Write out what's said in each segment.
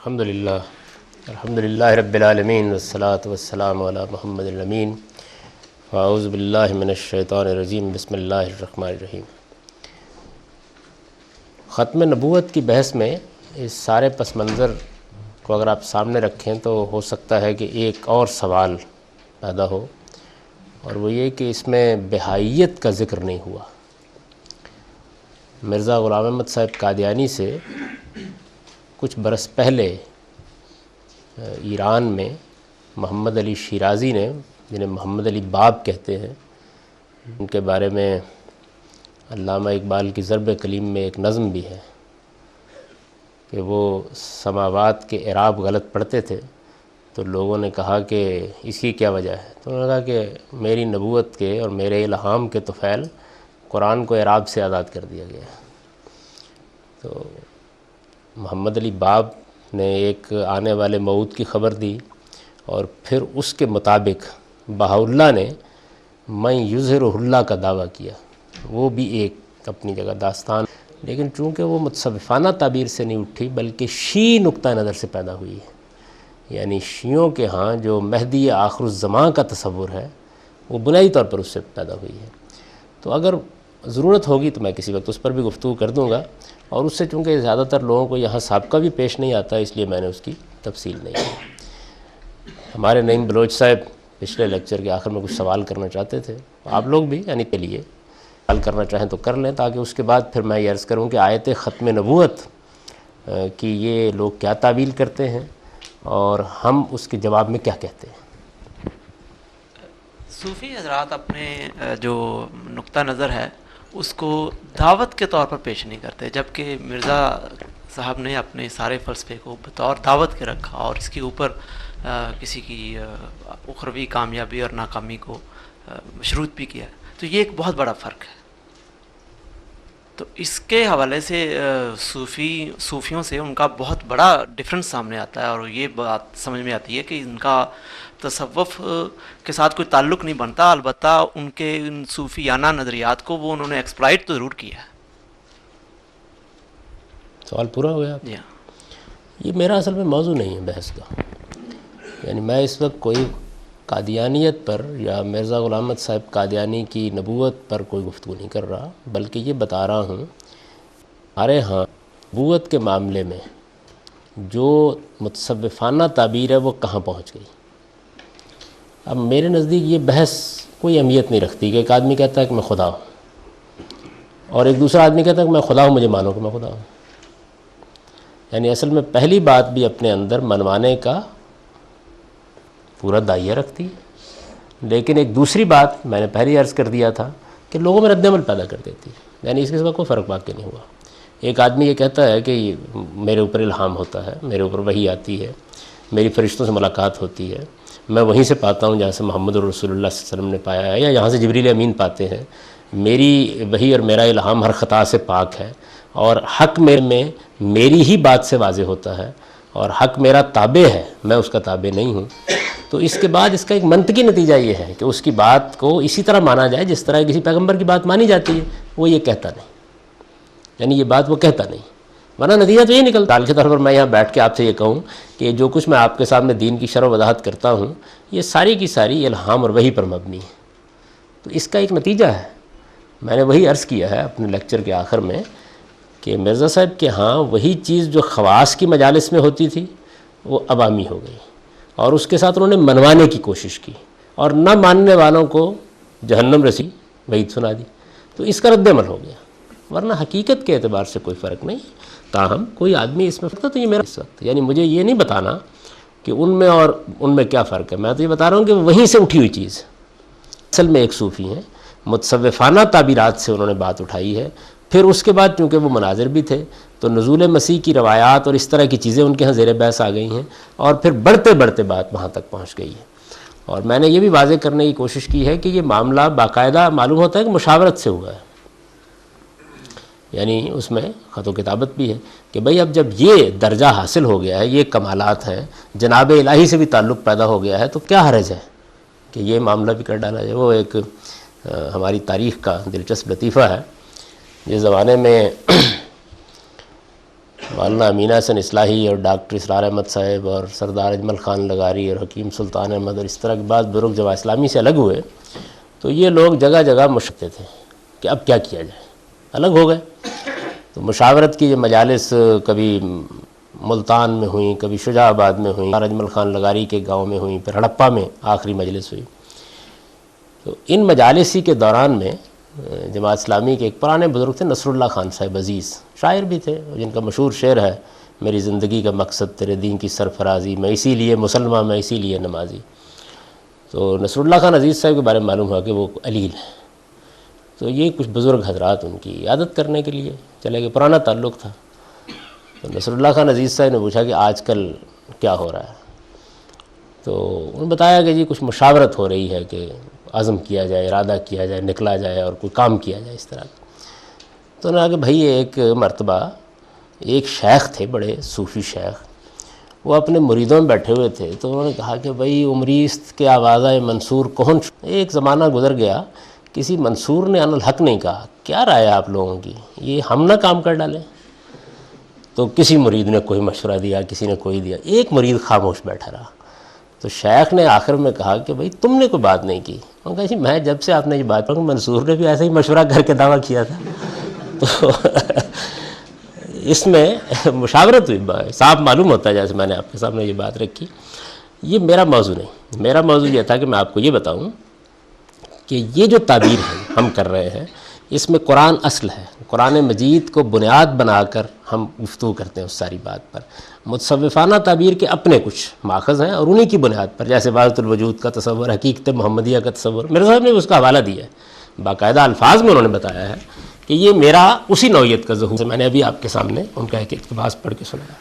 الحمدللہ رب العالمین والصلاة والسلام علی محمد الامین واعوذ باللہ من الشیطان الرجیم بسم اللہ الرحمن الرحیم۔ ختم نبوت کی بحث میں اس سارے پس منظر کو اگر آپ سامنے رکھیں تو ہو سکتا ہے کہ ایک اور سوال پیدا ہو، اور وہ یہ کہ اس میں بہائیت کا ذکر نہیں ہوا۔ مرزا غلام احمد صاحب قادیانی سے کچھ برس پہلے ایران میں محمد علی شیرازی نے، جنہیں محمد علی باب کہتے ہیں، ان کے بارے میں علامہ اقبال کی ضرب کلیم میں ایک نظم بھی ہے کہ وہ سماوات کے اعراب غلط پڑھتے تھے، تو لوگوں نے کہا کہ اس کی کیا وجہ ہے؟ تو انہوں نے کہا کہ میری نبوت کے اور میرے الہام کے طفیل قرآن کو اعراب سے آزاد کر دیا گیا ہے۔ تو محمد علی باب نے ایک آنے والے موعود کی خبر دی، اور پھر اس کے مطابق بہاءاللہ نے میں یظہر اللہ کا دعویٰ کیا۔ وہ بھی ایک اپنی جگہ داستان، لیکن چونکہ وہ متصوفانہ تعبیر سے نہیں اٹھی بلکہ شیعی نقطہ نظر سے پیدا ہوئی ہے، یعنی شیعوں کے ہاں جو مہدی آخر الزمان کا تصور ہے وہ بنیادی طور پر اس سے پیدا ہوئی ہے۔ تو اگر ضرورت ہوگی تو میں کسی وقت اس پر بھی گفتگو کر دوں گا، اور اس سے چونکہ زیادہ تر لوگوں کو یہاں سابقہ بھی پیش نہیں آتا، اس لیے میں نے اس کی تفصیل نہیں کی۔ ہمارے نعیم بلوچ صاحب پچھلے لیکچر کے آخر میں کچھ سوال کرنا چاہتے تھے، آپ لوگ بھی یعنی کے لیے سوال کرنا چاہیں تو کر لیں، تاکہ اس کے بعد پھر میں یہ عرض کروں کہ آیت ختم نبوت کی یہ لوگ کیا تعویل کرتے ہیں اور ہم اس کے جواب میں کیا کہتے ہیں۔ صوفی حضرات اپنے جو نقطہ نظر ہے اس کو دعوت کے طور پر پیش نہیں کرتے، جبکہ مرزا صاحب نے اپنے سارے فلسفے کو بطور دعوت کے رکھا اور اس کے اوپر کسی کی اخروی کامیابی اور ناکامی کو مشروط بھی کیا۔ تو یہ ایک بہت بڑا فرق ہے۔ تو اس کے حوالے سے صوفیوں سے ان کا بہت بڑا ڈفرنس سامنے آتا ہے، اور یہ بات سمجھ میں آتی ہے کہ ان کا تصوف کے ساتھ کوئی تعلق نہیں بنتا، البتہ ان کے ان صوفیانہ نظریات کو وہ انہوں نے ایکسپلائٹ تو ضرور کیا ہے۔ سوال پورا ہو گیا؟ یہ میرا اصل میں موضوع نہیں ہے بحث کا، یعنی میں اس وقت کوئی قادیانیت پر یا مرزا غلام احمد صاحب قادیانی کی نبوت پر کوئی گفتگو نہیں کر رہا، بلکہ یہ بتا رہا ہوں ہمارے ہاں نبوت کے معاملے میں جو متصوفانہ تعبیر ہے وہ کہاں پہنچ گئی۔ اب میرے نزدیک یہ بحث کوئی اہمیت نہیں رکھتی کہ ایک آدمی کہتا ہے کہ میں خدا ہوں، اور ایک دوسرا آدمی کہتا ہے کہ میں خدا ہوں، مجھے مانو کہ میں خدا ہوں۔ یعنی اصل میں پہلی بات بھی اپنے اندر منوانے کا پورا داعیہ رکھتی ہے، لیکن ایک دوسری بات میں نے پہلے عرض کر دیا تھا کہ لوگوں میں رد عمل پیدا کر دیتی ہے، یعنی اس کے سوا کوئی فرق واقع نہیں ہوا۔ ایک آدمی یہ کہتا ہے کہ میرے اوپر الہام ہوتا ہے، میرے اوپر وحی آتی ہے، میری فرشتوں سے ملاقات ہوتی ہے، میں وہیں سے پاتا ہوں جہاں سے محمد رسول اللہ صلی اللہ علیہ وسلم نے پایا ہے، یا یہاں سے جبریل امین پاتے ہیں، میری وحی اور میرا الہام ہر خطا سے پاک ہے، اور حق میں میری ہی بات سے واضح ہوتا ہے، اور حق میرا تابع ہے، میں اس کا تابع نہیں ہوں۔ تو اس کے بعد اس کا ایک منطقی نتیجہ یہ ہے کہ اس کی بات کو اسی طرح مانا جائے جس طرح کسی پیغمبر کی بات مانی جاتی ہے۔ وہ یہ کہتا نہیں، یعنی یہ بات وہ کہتا نہیں، ورنہ نتیجہ تو یہ نکلتا۔ مثال کے طور پر میں یہاں بیٹھ کے آپ سے یہ کہوں کہ جو کچھ میں آپ کے سامنے دین کی شرح و وضاحت کرتا ہوں یہ ساری کی ساری الہام اور وحی پر مبنی ہے، تو اس کا ایک نتیجہ ہے۔ میں نے وہی عرض کیا ہے اپنے لیکچر کے آخر میں کہ مرزا صاحب کے ہاں وہی چیز جو خواص کی مجالس میں ہوتی تھی وہ عوامی ہو گئی، اور اس کے ساتھ انہوں نے منوانے کی کوشش کی، اور نہ ماننے والوں کو جہنم رسی وعید سنا دی۔ تو اس کا رد عمل ہو گیا، ورنہ حقیقت کے اعتبار سے کوئی فرق نہیں۔ تاہم کوئی آدمی اس میں فرق تو یہ میرا اس وقت، یعنی مجھے یہ نہیں بتانا کہ ان میں اور ان میں کیا فرق ہے، میں تو یہ بتا رہا ہوں کہ وہیں سے اٹھی ہوئی چیز اصل میں ایک صوفی ہیں، متصوفانہ تعبیرات سے انہوں نے بات اٹھائی ہے۔ پھر اس کے بعد چونکہ وہ مناظر بھی تھے تو نزول مسیح کی روایات اور اس طرح کی چیزیں ان کے ہاں زیر بحث آ گئی ہیں، اور پھر بڑھتے بڑھتے بات وہاں تک پہنچ گئی ہے۔ اور میں نے یہ بھی واضح کرنے کی کوشش کی ہے کہ یہ معاملہ باقاعدہ معلوم ہوتا ہے کہ مشاورت سے ہوا ہے، یعنی اس میں خط و کتابت بھی ہے کہ بھئی اب جب یہ درجہ حاصل ہو گیا ہے، یہ کمالات ہیں، جناب الہی سے بھی تعلق پیدا ہو گیا ہے، تو کیا حرج ہے کہ یہ معاملہ بھی کر ڈالا جائے۔ وہ ایک ہماری تاریخ کا دلچسپ لطیفہ ہے، جس زمانے میں مولانا امین حسن اصلاحی اور ڈاکٹر اسرار احمد صاحب اور سردار اجمل خان لغاری اور حکیم سلطان احمد اور اس طرح کے بعض بزرگ جماعت اسلامی سے الگ ہوئے تو یہ لوگ جگہ جگہ مشورے تھے کہ اب کیا کیا جائے، الگ ہو گئے۔ تو مشاورت کی یہ مجالس کبھی ملتان میں ہوئیں، کبھی شجاع آباد میں ہوئیں، اجمل خان لغاری کے گاؤں میں ہوئیں، پھر ہڑپا میں آخری مجلس ہوئی۔ تو ان مجالسی کے دوران میں جماعت اسلامی کے ایک پرانے بزرگ تھے نصر اللہ خان صاحب عزیز، شاعر بھی تھے، جن کا مشہور شعر ہے میری زندگی کا مقصد تیرے دین کی سرفرازی، میں اسی لیے مسلمان، میں اسی لیے نمازی۔ تو نصر اللہ خان عزیز صاحب کے بارے میں معلوم ہوا کہ وہ علیل ہیں، تو یہ کچھ بزرگ حضرات ان کی عیادت کرنے کے لیے چلے گئے، پرانا تعلق تھا۔ تو نصر اللہ خان عزیز صاحب نے پوچھا کہ آج کل کیا ہو رہا ہے؟ تو انہوں نے بتایا کہ جی کچھ مشاورت ہو رہی ہے کہ عزم کیا جائے، ارادہ کیا جائے، نکلا جائے اور کوئی کام کیا جائے اس طرح۔ تو انہوں نے کہا کہ بھائی ایک مرتبہ ایک شیخ تھے، بڑے صوفی شیخ، وہ اپنے مریدوں میں بیٹھے ہوئے تھے، تو انہوں نے کہا کہ بھائی عمریست کے آوازہ منصور کون؟ ایک زمانہ گزر گیا، کسی منصور نے ان الحق نہیں کہا، کیا رائے ہے آپ لوگوں کی، یہ ہم نہ کام کر ڈالیں؟ تو کسی مرید نے کوئی مشورہ دیا، کسی نے کوئی دیا، ایک مرید خاموش بیٹھا رہا۔ تو شیخ نے آخر میں کہا کہ بھئی تم نے کوئی بات نہیں کی۔ انہوں نے کہا جی میں جب سے آپ نے یہ بات پڑھی، منصور نے بھی ایسا ہی مشورہ کر کے دعویٰ کیا تھا۔ تو اس میں مشاورت ہوئی، صاف معلوم ہوتا ہے، جیسے میں نے آپ کے سامنے یہ بات رکھی۔ یہ میرا موضوع نہیں، میرا موضوع یہ تھا کہ میں آپ کو یہ بتاؤں کہ یہ جو تعبیر ہے ہم کر رہے ہیں، اس میں قرآن اصل ہے، قرآن مجید کو بنیاد بنا کر ہم گفتگو کرتے ہیں اس ساری بات پر۔ متصوفانہ تعبیر کے اپنے کچھ ماخذ ہیں اور انہی کی بنیاد پر، جیسے وحدت الوجود کا تصور، حقیقت محمدیہ کا تصور، میرے صاحب نے اس کا حوالہ دیا ہے، باقاعدہ الفاظ میں انہوں نے بتایا ہے کہ یہ میرا اسی نوعیت کا ظہور ہے۔ میں نے ابھی آپ کے سامنے ان کا ایک اقتباس پڑھ کے سنایا۔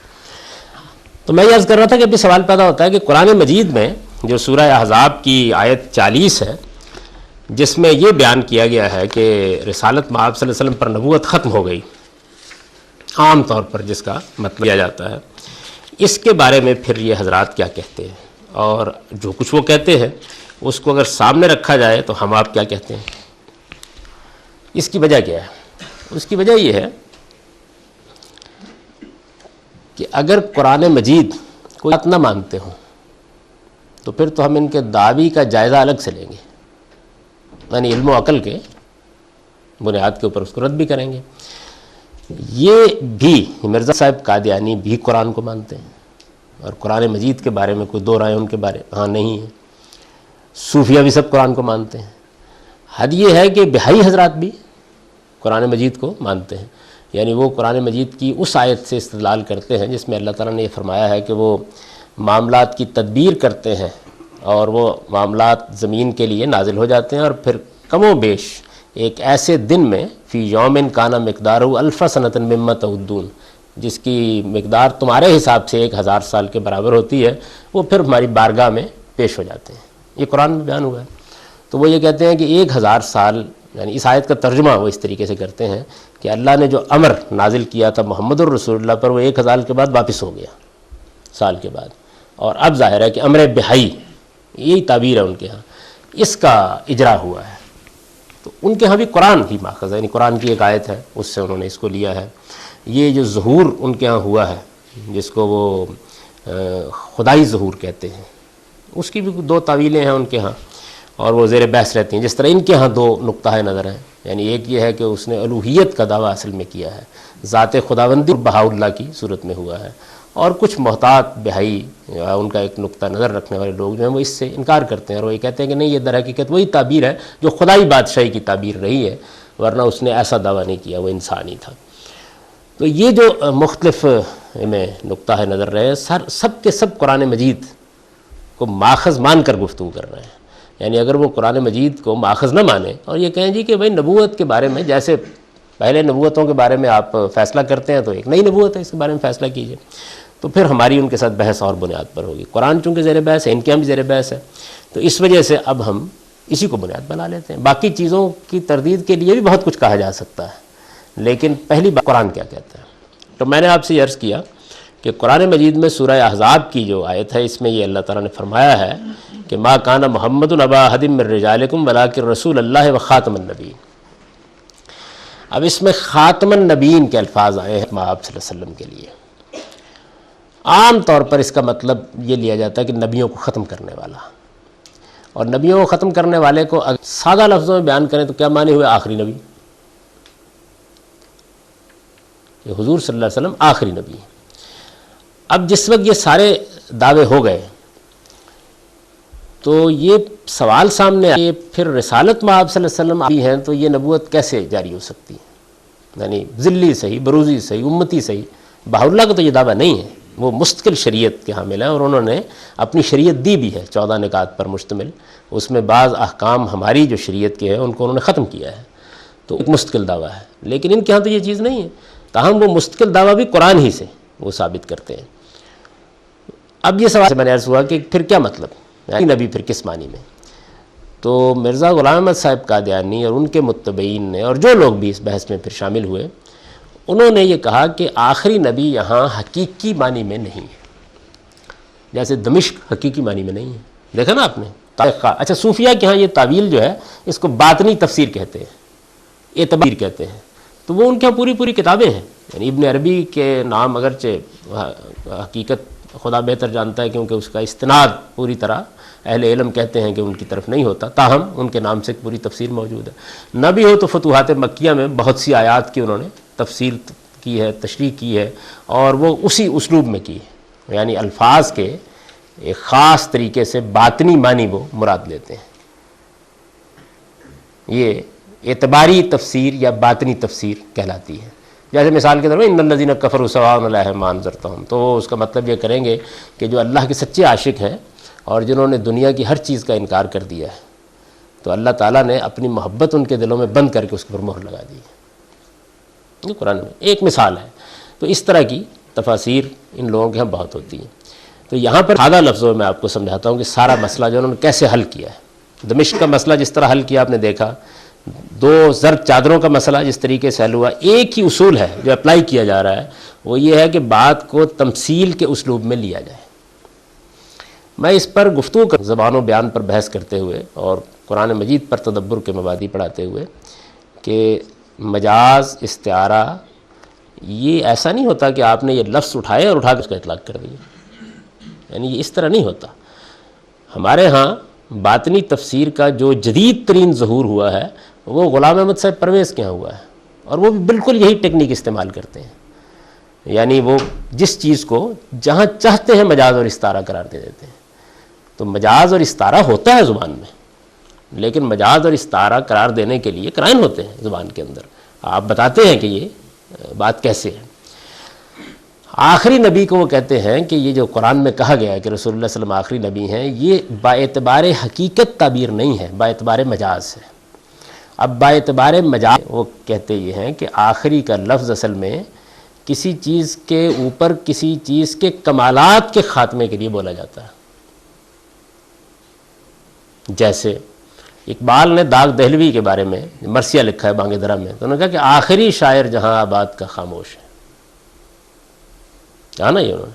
تو میں یہ عرض کر رہا تھا کہ ابھی سوال پیدا ہوتا ہے کہ قرآن مجید میں جو سورہ احزاب کی آیت 40 ہے، جس میں یہ بیان کیا گیا ہے کہ رسالت مآب صلی اللہ علیہ وسلم پر نبوت ختم ہو گئی، عام طور پر جس کا مطلب کیا جاتا ہے، اس کے بارے میں پھر یہ حضرات کیا کہتے ہیں، اور جو کچھ وہ کہتے ہیں اس کو اگر سامنے رکھا جائے تو ہم آپ کیا کہتے ہیں؟ اس کی وجہ کیا ہے؟ اس کی وجہ یہ ہے کہ اگر قرآن مجید کوئی بات نہ مانتے ہوں تو پھر تو ہم ان کے دعوی کا جائزہ الگ سے لیں گے، یعنی علم و عقل کے بنیاد کے اوپر اس کو رد بھی کریں گے۔ یہ بھی مرزا صاحب قادیانی بھی قرآن کو مانتے ہیں اور قرآن مجید کے بارے میں کوئی دو رائے ان کے بارے ہاں نہیں ہے۔ صوفیہ بھی سب قرآن کو مانتے ہیں۔ حد یہ ہے کہ بہائی حضرات بھی قرآن مجید کو مانتے ہیں، یعنی وہ قرآن مجید کی اس آیت سے استدلال کرتے ہیں جس میں اللہ تعالیٰ نے یہ فرمایا ہے کہ وہ معاملات کی تدبیر کرتے ہیں اور وہ معاملات زمین کے لیے نازل ہو جاتے ہیں، اور پھر کم و بیش ایک ایسے دن میں فی یوم کان مقدارہ الف سنۃ مما تعدون، جس کی مقدار تمہارے حساب سے 1000 سال کے برابر ہوتی ہے، وہ پھر ہماری بارگاہ میں پیش ہو جاتے ہیں۔ یہ قرآن میں بیان ہوا ہے۔ تو وہ یہ کہتے ہیں کہ 1000 سال، یعنی اس آیت کا ترجمہ وہ اس طریقے سے کرتے ہیں کہ اللہ نے جو امر نازل کیا تھا محمد الرسول اللہ پر، وہ 1000 کے بعد واپس ہو گیا، سال کے بعد، اور اب ظاہر ہے کہ امر بہائی، یہی تعبیر ہے ان کے ہاں، اس کا اجرا ہوا ہے۔ تو ان کے ہاں بھی قرآن ہی ماخذ ہے، یعنی قرآن کی ایک آیت ہے، اس سے انہوں نے اس کو لیا ہے۔ یہ جو ظہور ان کے ہاں ہوا ہے، جس کو وہ خدائی ظہور کہتے ہیں، اس کی بھی 2 تعویلیں ہیں ان کے ہاں، اور وہ زیر بحث رہتی ہیں۔ جس طرح ان کے ہاں 2 نقطہ نظر ہیں، یعنی ایک یہ ہے کہ اس نے الوہیت کا دعویٰ اصل میں کیا ہے، ذات خداوندی بہاء اللہ کی صورت میں ہوا ہے، اور کچھ محتاط بہائی ان کا ایک نقطہ نظر رکھنے والے لوگ جو ہیں وہ اس سے انکار کرتے ہیں، اور وہ یہ کہتے ہیں کہ نہیں، یہ در حقیقت وہی تعبیر ہے جو خدائی بادشاہی کی تعبیر رہی ہے، ورنہ اس نے ایسا دعویٰ نہیں کیا، وہ انسان ہی تھا۔ تو یہ جو مختلف میں نقطہ نظر رہے ہیں، سب کے سب قرآن مجید کو ماخذ مان کر گفتگو کر رہے ہیں۔ یعنی اگر وہ قرآن مجید کو ماخذ نہ مانیں اور یہ کہیں جی کہ بھائی نبوت کے بارے میں، جیسے پہلے نبوتوں کے بارے میں آپ فیصلہ کرتے ہیں تو ایک نئی نبوت ہے، اس کے بارے میں فیصلہ کیجئے، تو پھر ہماری ان کے ساتھ بحث اور بنیاد پر ہوگی۔ قرآن چونکہ زیر بحث ہے، ان کے ہم بھی زیر بحث ہے، تو اس وجہ سے اب ہم اسی کو بنیاد بنا لیتے ہیں۔ باقی چیزوں کی تردید کے لیے بھی بہت کچھ کہا جا سکتا ہے، لیکن پہلی بات قرآن کیا کہتا ہے۔ تو میں نے آپ سے یہ عرض کیا کہ قرآن مجید میں سورہ احزاب کی جو آیت ہے، اس میں یہ اللہ تعالیٰ نے فرمایا ہے کہ ما کان محمد ابا احد من رجالکم ولکن رسول اللہ و خاتم النبیین۔ اب اس میں خاتم النبیین کے الفاظ آئے ہیں آپ صلی اللہ علیہ وسلم کے لیے، عام طور پر اس کا مطلب یہ لیا جاتا ہے کہ نبیوں کو ختم کرنے والا، اور نبیوں کو ختم کرنے والے کو اگر سادہ لفظوں میں بیان کریں تو کیا معنی ہوئے؟ آخری نبی. کہ حضور صلی اللہ علیہ وسلم آخری نبی ہیں. اب جس وقت یہ سارے دعوے ہو گئے تو یہ سوال سامنے آیا کہ پھر رسالت میں آپ صلی اللہ علیہ وسلم آئی ہیں تو یہ نبوت کیسے جاری ہو سکتی ہے؟ یعنی ذلی صحیح، بروزی صحیح، امتی صحیح، بہاء اللہ کا تو یہ دعویٰ نہیں ہے. وہ مستقل شریعت کے حامل ہیں اور انہوں نے اپنی شریعت دی بھی ہے 14 نکات پر مشتمل. اس میں بعض احکام ہماری جو شریعت کے ہیں ان کو انہوں نے ختم کیا ہے، تو ایک مستقل دعویٰ ہے. لیکن ان کے ہاں تو یہ چیز نہیں ہے، تاہم وہ مستقل دعویٰ بھی قرآن ہی سے وہ ثابت کرتے ہیں. اب یہ سوال سے میں نے عرض ہوا کہ پھر کیا مطلب یعنی نبی پھر کس معنی میں؟ تو مرزا غلام احمد صاحب قادیانی اور ان کے متبعین نے اور جو لوگ بھی اس بحث میں پھر شامل ہوئے، انہوں نے یہ کہا کہ آخری نبی یہاں حقیقی معنی میں نہیں ہے، جیسے دمشق حقیقی معنی میں نہیں ہے. دیکھا نا آپ نے. اچھا صوفیہ کے ہاں یہ تعویل جو ہے اس کو باطنی تفسیر کہتے ہیں، اعتبار کہتے ہیں. تو وہ ان کے ہاں پوری کتابیں ہیں. یعنی ابن عربی کے نام اگرچہ حقیقت خدا بہتر جانتا ہے کیونکہ اس کا استناد پوری طرح اہل علم کہتے ہیں کہ ان کی طرف نہیں ہوتا، تاہم ان کے نام سے پوری تفسیر موجود ہے. نہ بھی ہو تو فتوحات مکیہ میں بہت سی آیات کی انہوں نے تفسیر کی ہے، تشریح کی ہے، اور وہ اسی اسلوب میں کی ہے. یعنی الفاظ کے ایک خاص طریقے سے باطنی معنی وہ مراد لیتے ہیں. یہ اعتباری تفسیر یا باطنی تفسیر کہلاتی ہے. جیسے مثال کے طور پر ان الذین کفروا سواء علیہم انذرتہم، تو وہ اس کا مطلب یہ کریں گے کہ جو اللہ کے سچے عاشق ہیں اور جنہوں نے دنیا کی ہر چیز کا انکار کر دیا ہے تو اللہ تعالیٰ نے اپنی محبت ان کے دلوں میں بند کر کے اس پر مہر لگا دی ہے. یہ قرآن میں ایک مثال ہے. تو اس طرح کی تفاسیر ان لوگوں کے ہاں بہت ہوتی ہیں. تو یہاں پر سادہ لفظوں میں آپ کو سمجھاتا ہوں کہ سارا مسئلہ جو انہوں نے کیسے حل کیا ہے. دمشق کا مسئلہ جس طرح حل کیا آپ نے دیکھا، دو زرد چادروں کا مسئلہ جس طریقے سے حل ہوا، ایک ہی اصول ہے جو اپلائی کیا جا رہا ہے، وہ یہ ہے کہ بات کو تمثیل کے اسلوب میں لیا جائے. میں اس پر گفتگو کر زبان و بیان پر بحث کرتے ہوئے اور قرآن مجید پر تدبر کے مبادی پڑھاتے ہوئے کہ مجاز، استعارہ، یہ ایسا نہیں ہوتا کہ آپ نے یہ لفظ اٹھائے اور اٹھا کے اس کا اطلاق کر دیا. یعنی یہ اس طرح نہیں ہوتا. ہمارے ہاں باطنی تفسیر کا جو جدید ترین ظہور ہوا ہے وہ غلام احمد صاحب پرویز کے ہاں ہوا ہے، اور وہ بھی بالکل یہی ٹیکنیک استعمال کرتے ہیں. یعنی وہ جس چیز کو جہاں چاہتے ہیں مجاز اور استعارہ قرار دے دیتے ہیں. تو مجاز اور استعارہ ہوتا ہے زبان میں، لیکن مجاز اور استعارہ قرار دینے کے لیے قرائن ہوتے ہیں زبان کے اندر. آپ بتاتے ہیں کہ یہ بات کیسے ہے. آخری نبی کو وہ کہتے ہیں کہ یہ جو قرآن میں کہا گیا ہے کہ رسول اللہ صلی اللہ علیہ وسلم آخری نبی ہیں، یہ با اعتبار حقیقت تعبیر نہیں ہے، با اعتبار مجاز ہے. اب با اعتبار مجاز وہ کہتے یہ ہیں کہ آخری کا لفظ اصل میں کسی چیز کے اوپر کسی چیز کے کمالات کے خاتمے کے لیے بولا جاتا ہے. جیسے اقبال نے داغ دہلوی کے بارے میں مرثیہ لکھا ہے بانگ درا میں، تو انہوں نے کہا کہ آخری شاعر جہاں آباد کا خاموش ہے. کہا نا یہ انہوں نے.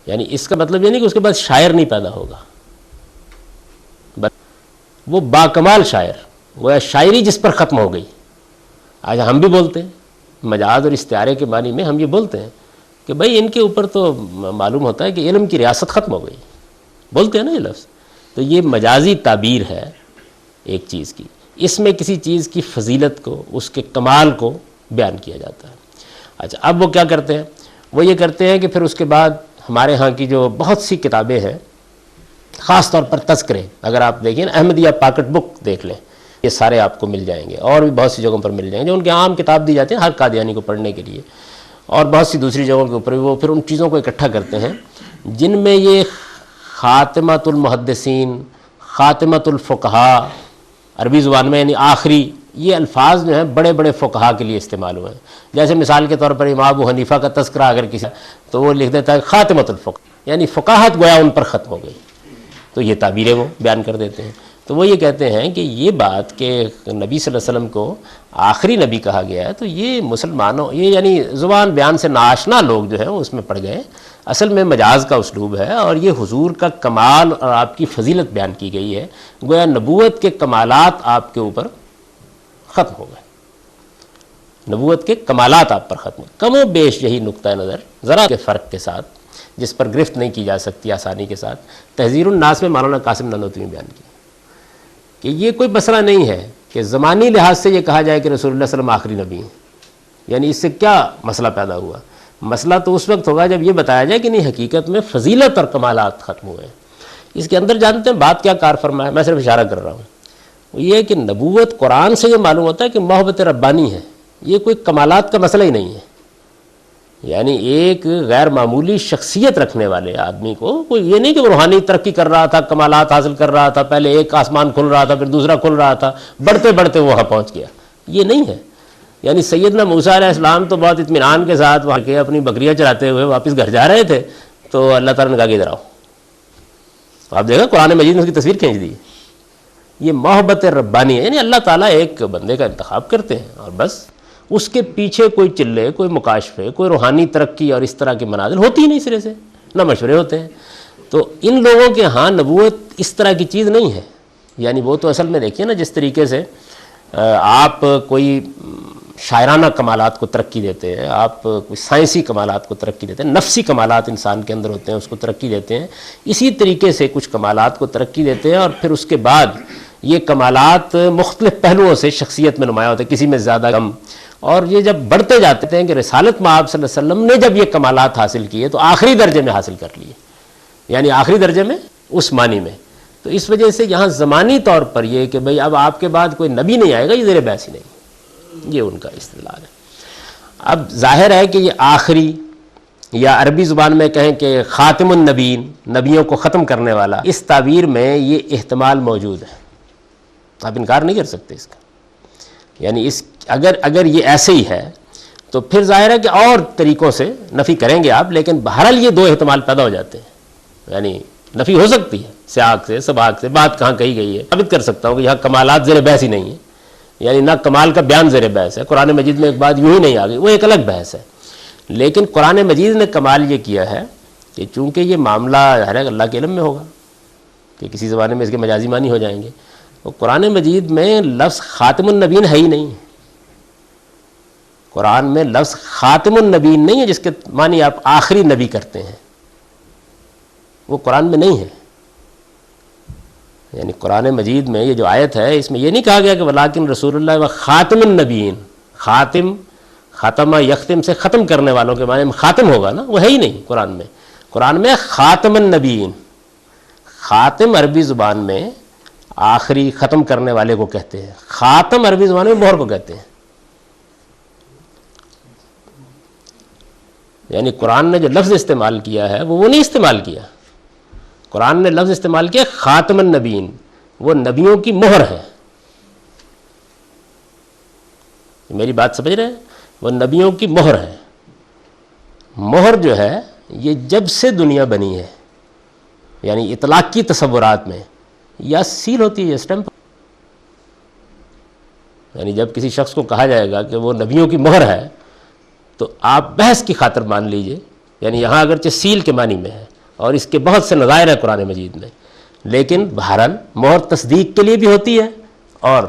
یعنی اس کا مطلب یہ نہیں کہ اس کے بعد شاعر نہیں پیدا ہوگا، وہ باکمال شاعر، وہ شاعری جس پر ختم ہو گئی. آج ہم بھی بولتے ہیں مجاز اور استعارے کے معنی میں، ہم یہ بولتے ہیں کہ بھائی ان کے اوپر تو معلوم ہوتا ہے کہ علم کی ریاست ختم ہو گئی، بولتے ہیں نا یہ لفظ. تو یہ مجازی تعبیر ہے ایک چیز کی، اس میں کسی چیز کی فضیلت کو، اس کے کمال کو بیان کیا جاتا ہے. اچھا اب وہ کیا کرتے ہیں؟ وہ یہ کرتے ہیں کہ پھر اس کے بعد ہمارے ہاں کی جو بہت سی کتابیں ہیں، خاص طور پر تذکرے، اگر آپ دیکھیں احمدیہ پاکٹ بک دیکھ لیں، یہ سارے آپ کو مل جائیں گے، اور بھی بہت سی جگہوں پر مل جائیں گے جو ان کے عام کتاب دی جاتی ہیں ہر قادیانی کو پڑھنے کے لیے، اور بہت سی دوسری جگہوں کے اوپر بھی وہ پھر ان چیزوں کو اکٹھا کرتے ہیں جن میں یہ خاتمۃ المحدثین، خاتمۃ الفقہاء، عربی زبان میں یعنی آخری، یہ الفاظ جو ہیں بڑے بڑے فقہاء کے لیے استعمال ہوئے ہیں. جیسے مثال کے طور پر امام ابو حنیفہ کا تذکرہ اگر کسی تو وہ لکھ دیتا ہے خاتمۃ الفقہ، یعنی فقاہت گویا ان پر ختم ہو گئی. تو یہ تعبیریں وہ بیان کر دیتے ہیں. تو وہ یہ کہتے ہیں کہ یہ بات کہ نبی صلی اللہ علیہ وسلم کو آخری نبی کہا گیا ہے، تو یہ مسلمانوں، یہ یعنی زبان بیان سے ناآشنا لوگ جو ہیں وہ اس میں پڑ گئے. اصل میں مجاز کا اسلوب ہے، اور یہ حضور کا کمال اور آپ کی فضیلت بیان کی گئی ہے. گویا نبوت کے کمالات آپ کے اوپر ختم ہو گئے، نبوت کے کمالات آپ پر ختم. کم و بیش یہی نقطہ نظر، ذرا کے فرق کے ساتھ جس پر گرفت نہیں کی جا سکتی آسانی کے ساتھ. تحذیر الناس میں مولانا قاسم نانوتوی نے بیان کیا کہ یہ کوئی مسئلہ نہیں ہے کہ زمانی لحاظ سے یہ کہا جائے کہ رسول اللہ صلی اللہ علیہ وسلم آخری نبی ہیں. یعنی اس سے کیا مسئلہ پیدا ہوا؟ مسئلہ تو اس وقت ہوگا جب یہ بتایا جائے کہ نہیں حقیقت میں فضیلت اور کمالات ختم ہوئے ہیں. اس کے اندر جانتے ہیں بات کیا کار فرمایا؟ میں صرف اشارہ کر رہا ہوں. وہ یہ کہ نبوت قرآن سے یہ معلوم ہوتا ہے کہ محبت ربانی ہے، یہ کوئی کمالات کا مسئلہ ہی نہیں ہے. یعنی ایک غیر معمولی شخصیت رکھنے والے آدمی کو کوئی یہ نہیں کہ وہ روحانی ترقی کر رہا تھا، کمالات حاصل کر رہا تھا، پہلے ایک آسمان کھل رہا تھا پھر دوسرا کھل رہا تھا، بڑھتے بڑھتے وہاں پہنچ گیا. یہ نہیں ہے. یعنی سیدنا موسیٰ علیہ السلام تو بہت اطمینان کے ساتھ وہاں کے اپنی بکریاں چراتے ہوئے واپس گھر جا رہے تھے تو اللہ تعالیٰ نے کہا کہ ادھر آؤ. آپ دیکھیں قرآن مجید نے اس کی تصویر کھینچ دی. یہ محبت ربانی ہے. یعنی اللہ تعالیٰ ایک بندے کا انتخاب کرتے ہیں اور بس اس کے پیچھے کوئی چلے، کوئی مکاشفے، کوئی روحانی ترقی اور اس طرح کے منازل ہوتی ہی نہیں سرے سے، نہ مشورے ہوتے ہیں. تو ان لوگوں کے ہاں نبوت اس طرح کی چیز نہیں ہے. یعنی وہ تو اصل میں دیکھیے نا جس طریقے سے آپ کوئی شاعرانہ کمالات کو ترقی دیتے ہیں، آپ کوئی سائنسی کمالات کو ترقی دیتے ہیں، نفسی کمالات انسان کے اندر ہوتے ہیں اس کو ترقی دیتے ہیں، اسی طریقے سے کچھ کمالات کو ترقی دیتے ہیں اور پھر اس کے بعد یہ کمالات مختلف پہلوؤں سے شخصیت میں نمایاں ہوتے ہیں، کسی میں زیادہ کم. اور یہ جب بڑھتے جاتے ہیں کہ رسالت مآب صلی اللہ علیہ وسلم نے جب یہ کمالات حاصل کیے تو آخری درجے میں حاصل کر لیے، یعنی آخری درجے میں اس معنی میں. تو اس وجہ سے یہاں زمانی طور پر یہ کہ بھئی اب آپ کے بعد کوئی نبی نہیں آئے گا، یہ زیر بحث ہی نہیں، یہ ان کا استدلال ہے. اب ظاہر ہے کہ یہ آخری یا عربی زبان میں کہیں کہ خاتم النبیین، نبیوں کو ختم کرنے والا، اس تعبیر میں یہ احتمال موجود ہے. آپ انکار نہیں کر سکتے اس کا. یعنی اس اگر یہ ایسے ہی ہے تو پھر ظاہر ہے کہ اور طریقوں سے نفی کریں گے آپ، لیکن بہرحال یہ دو احتمال پیدا ہو جاتے ہیں. یعنی نفی ہو سکتی ہے سیاق سے، سباق سے، بات کہاں کہی گئی ہے. ثابت کر سکتا ہوں کہ یہاں کمالات زیر بحث ہی نہیں ہے، یعنی نہ کمال کا بیان زیر بحث ہے. قرآن مجید میں ایک بات یوں ہی نہیں آ گئی، وہ ایک الگ بحث ہے. لیکن قرآن مجید نے کمال یہ کیا ہے کہ چونکہ یہ معاملہ اللہ کے علم میں ہوگا کہ کسی زمانے میں اس کے مجازی معنی ہو جائیں گے، تو قرآن مجید میں لفظ خاتم النبیین ہے ہی نہیں. قرآن میں لفظ خاتم النبیین نہیں ہے جس کے معنی آپ آخری نبی کرتے ہیں، وہ قرآن میں نہیں ہے. یعنی قرآن مجید میں یہ جو آیت ہے اس میں یہ نہیں کہا گیا کہ ولیکن رسول اللہ و خاتم النبیین. خاتم، ختمہ یختم سے ختم کرنے والوں کے معنی میں خاتم ہوگا نا، وہ ہے ہی نہیں قرآن میں. قرآن میں خاتم النبیین. خاتم عربی زبان میں آخری، ختم کرنے والے کو کہتے ہیں. خاتم عربی زبان میں مہر کو کہتے ہیں. یعنی قرآن نے جو لفظ استعمال کیا ہے وہ نہیں استعمال کیا. قرآن نے لفظ استعمال کیا خاتم النبیین، وہ نبیوں کی مہر ہے. میری بات سمجھ رہے ہیں؟ وہ نبیوں کی مہر ہے. مہر جو ہے یہ جب سے دنیا بنی ہے، یعنی اطلاق کی تصورات میں یا سیل ہوتی ہے یا اسٹمپ. یعنی جب کسی شخص کو کہا جائے گا کہ وہ نبیوں کی مہر ہے تو آپ بحث کی خاطر مان لیجئے، یعنی یہاں اگرچہ سیل کے معنی میں ہے اور اس کے بہت سے نظائر ہیں قرآن مجید میں، لیکن بہرحال مہر تصدیق کے لیے بھی ہوتی ہے اور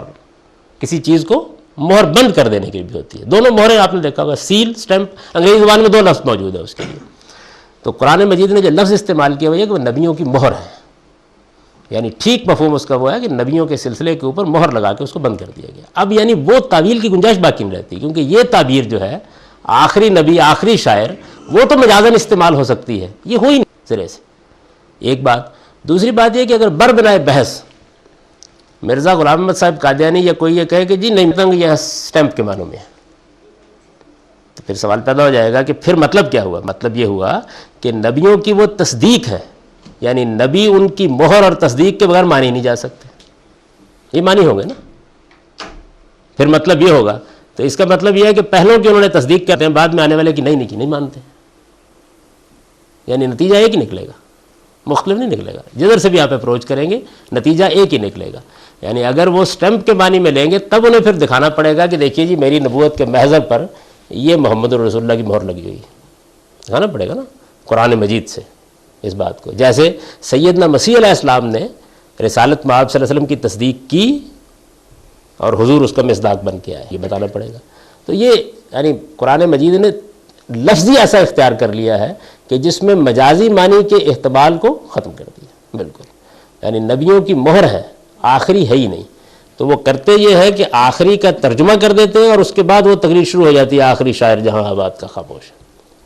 کسی چیز کو مہر بند کر دینے کے لیے بھی ہوتی ہے. دونوں مہریں آپ نے دیکھا ہوگا، سیل، اسٹمپ. انگریزی زبان میں دو لفظ موجود ہے اس کے لیے. تو قرآن مجید نے جو لفظ استعمال کیا وہ یہ کہ وہ نبیوں کی مہر ہے. یعنی ٹھیک مفہوم اس کا وہ ہے کہ نبیوں کے سلسلے کے اوپر مہر لگا کے اس کو بند کر دیا گیا. اب یعنی وہ تعویل کی گنجائش باقی نہیں رہتی، کیونکہ یہ تعبیر جو ہے آخری نبی، آخری شاعر، وہ تو مجازن استعمال ہو سکتی ہے، یہ ہوئی نہیں سرے سے. ایک بات. دوسری بات یہ کہ اگر بر بنائے بحث مرزا غلام احمد صاحب قادیانی یا کوئی یہ کہے کہ جی نہیں مطلب یہ اسٹیمپ کے معنوں میں ہے، تو پھر سوال پیدا ہو جائے گا کہ پھر مطلب کیا ہوا؟ مطلب یہ ہوا کہ نبیوں کی وہ تصدیق ہے، یعنی نبی ان کی مہر اور تصدیق کے بغیر مانی نہیں جا سکتے. یہ معنی ہوں گے نا. پھر مطلب یہ ہوگا، تو اس کا مطلب یہ ہے کہ پہلوں کی انہوں نے تصدیق کرتے ہیں، بعد میں آنے والے کی نہیں مانتے. یعنی نتیجہ ایک ہی نکلے گا، مختلف نہیں نکلے گا. جدھر سے بھی آپ اپروچ کریں گے نتیجہ ایک ہی نکلے گا. یعنی اگر وہ اسٹمپ کے معنی میں لیں گے تب انہیں پھر دکھانا پڑے گا کہ دیکھیے جی میری نبوت کے محضر پر یہ محمد رسول اللہ کی مہر لگی ہوئی ہے. دکھانا پڑے گا نا قرآن مجید سے اس بات کو. جیسے سیدنا مسیح علیہ السلام نے رسالت مآب صلی اللہ علیہ وسلم کی تصدیق کی اور حضور اس کا مصداق بن کے آئے، یہ بتانا پڑے گا. تو یہ یعنی قرآن مجید نے لفظی ایسا اختیار کر لیا ہے کہ جس میں مجازی معنی کے احتمال کو ختم کر دیا بالکل. یعنی نبیوں کی مہر ہے، آخری ہے ہی نہیں. تو وہ کرتے یہ ہے کہ آخری کا ترجمہ کر دیتے ہیں اور اس کے بعد وہ تقریر شروع ہو جاتی ہے، آخری شاعر جہاں آباد کا خاموش ہے،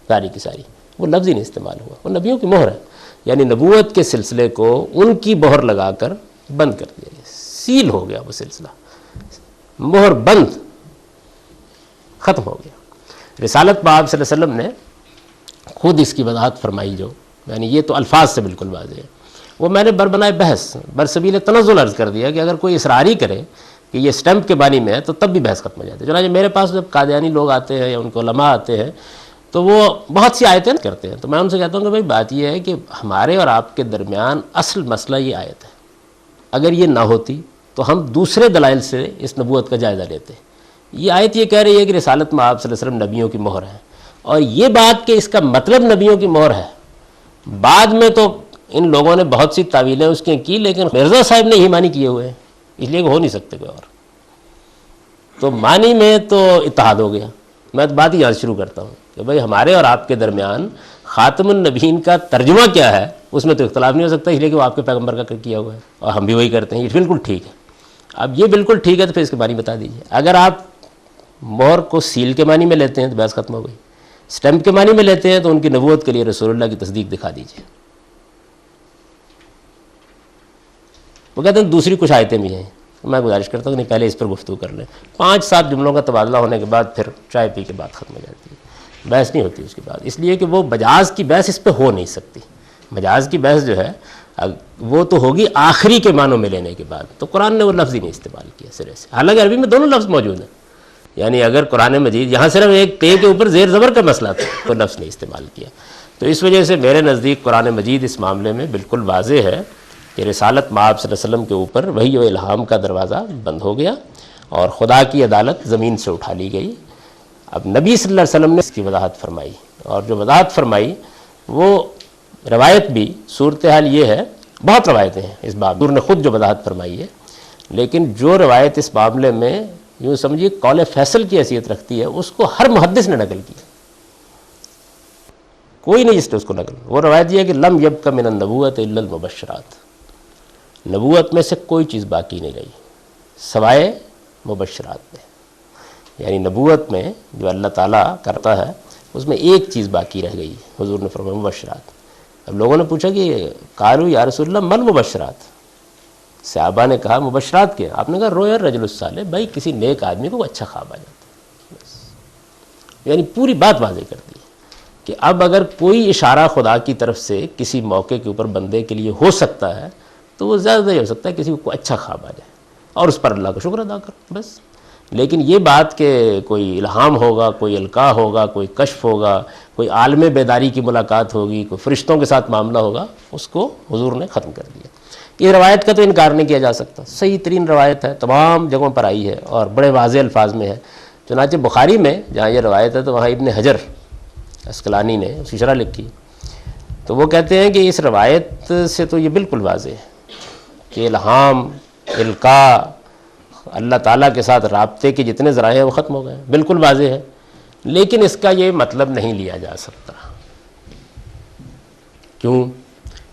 ساری کی ساری. وہ لفظ ہی نہیں استعمال ہوا، وہ نبیوں کی مہر ہے. یعنی نبوت کے سلسلے کو ان کی مہر لگا کر بند کر دیا گیا، سیل ہو گیا وہ سلسلہ، مہر بند، ختم ہو گیا. رسالت میں آپ صلی اللہ علیہ وسلم نے خود اس کی وضاحت فرمائی، جو یعنی یہ تو الفاظ سے بالکل واضح ہے. وہ میں نے بربنائے بحث برسبیل تنزل عرض کر دیا کہ اگر کوئی اصراری کرے کہ یہ سٹیمپ کے بانی میں ہے تو تب بھی بحث ختم ہو جاتی ہے. چنانچہ میرے پاس جب قادیانی لوگ آتے ہیں یا ان کو علماء آتے ہیں تو وہ بہت سی آیتیں کرتے ہیں، تو میں ان سے کہتا ہوں کہ بھائی بات یہ ہے کہ ہمارے اور آپ کے درمیان اصل مسئلہ یہ آیت ہے. اگر یہ نہ ہوتی تو ہم دوسرے دلائل سے اس نبوت کا جائزہ لیتے. یہ آیت یہ کہہ رہی ہے کہ رسالت میں آپ صلی اللہ علیہ وسلم نبیوں کی مہر ہے، اور یہ بات کہ اس کا مطلب نبیوں کی مہر ہے، بعد میں تو ان لوگوں نے بہت سی تعویلیں اس کی لیکن مرزا صاحب نے ہی معنی کیے ہوئے ہیں، اس لیے کہ ہو نہیں سکتے کوئی اور. تو معنی میں تو اتحاد ہو گیا. میں بات ہی یہاں شروع کرتا ہوں کہ بھائی ہمارے اور آپ کے درمیان خاتم النبیین کا ترجمہ کیا ہے اس میں تو اختلاف نہیں ہو سکتا، اس لیے کہ وہ آپ کے پیغمبر کا کیا ہوا ہے اور ہم بھی وہی کرتے ہیں. یہ بالکل ٹھیک ہے. اب یہ بالکل ٹھیک ہے تو پھر اس کے معنی بتا دیجیے. اگر آپ مہر کو سیل کے معنی میں لیتے ہیں تو بحث ختم ہو گئی. سٹیمپ کے معنی میں لیتے ہیں تو ان کی نبوت کے لیے رسول اللہ کی تصدیق دکھا دیجیے. وہ کہتے ہیں دوسری کچھ آیتیں بھی ہیں. میں گزارش کرتا ہوں کہ نہیں پہلے اس پر گفتگو کر لیں. 5-7 جملوں کا تبادلہ ہونے کے بعد پھر چائے پی کے بعد ختم ہو جاتی ہے، بحث نہیں ہوتی اس کے بعد. اس لیے کہ وہ مجاز کی بحث اس پہ ہو نہیں سکتی. مجاز کی بحث جو ہے وہ تو ہوگی آخری کے معنوں میں لینے کے بعد. تو قرآن نے وہ لفظ ہی نہیں استعمال کیا سرے سے، حالانکہ عربی میں دونوں لفظ موجود ہیں. یعنی اگر قرآن مجید یہاں صرف ایک تے کے اوپر زیر زبر کا مسئلہ تھا تو لفظ نہیں استعمال کیا. تو اس وجہ سے میرے نزدیک قرآن مجید اس معاملے میں بالکل واضح ہے کہ رسالت مآب صلی اللہ علیہ وسلم کے اوپر وحی و الہام کا دروازہ بند ہو گیا اور خدا کی عدالت زمین سے اٹھا لی گئی. اب نبی صلی اللہ علیہ وسلم نے اس کی وضاحت فرمائی، اور جو وضاحت فرمائی وہ روایت بھی صورتحال یہ ہے، بہت روایتیں ہیں اس باب، حضور نے خود جو وضاحت فرمائی ہے، لیکن جو روایت اس معاملے میں یوں سمجھیے قول فیصل کی حیثیت رکھتی ہے اس کو ہر محدث نے نقل کی، کوئی نہیں جس نے اس کو نقل. وہ روایت یہ ہے کہ لم یبق من النبوۃ الا المبشرات، نبوت میں سے کوئی چیز باقی نہیں رہی سوائے مبشرات میں. یعنی نبوت میں جو اللہ تعالیٰ کرتا ہے اس میں ایک چیز باقی رہ گئی، حضور نے فرمایا مبشرات. اب لوگوں نے پوچھا کہ قالوا یا رسول اللہ من مبشرات، صحابہ نے کہا مبشرات کیا؟ آپ نے کہا رویا الرجل الصالح، بھائی کسی نیک آدمی کو اچھا خواب آ جاتا ہے بس. یعنی پوری بات واضح کر دی کہ اب اگر کوئی اشارہ خدا کی طرف سے کسی موقع کے اوپر بندے کے لیے ہو سکتا ہے تو وہ زیادہ یہ ہو سکتا ہے کسی کو اچھا خواب آ جائے اور اس پر اللہ کا شکر ادا کرو بس. لیکن یہ بات کہ کوئی الہام ہوگا، کوئی القاء ہوگا، کوئی کشف ہوگا، کوئی عالم بیداری کی ملاقات ہوگی، کوئی فرشتوں کے ساتھ معاملہ ہوگا، اس کو حضور نے ختم کر دیا. یہ روایت کا تو انکار نہیں کیا جا سکتا، صحیح ترین روایت ہے، تمام جگہوں پر آئی ہے اور بڑے واضح الفاظ میں ہے. چنانچہ بخاری میں جہاں یہ روایت ہے تو وہاں ابن حجر اسقلانی نے اس کی شرح لکھی تو وہ کہتے ہیں کہ اس روایت سے تو یہ بالکل واضح ہے کہ الہام، القاء، اللہ تعالیٰ کے ساتھ رابطے کے جتنے ذرائع ہیں وہ ختم ہو گئے، بالکل واضح ہے. لیکن اس کا یہ مطلب نہیں لیا جا سکتا. کیوں؟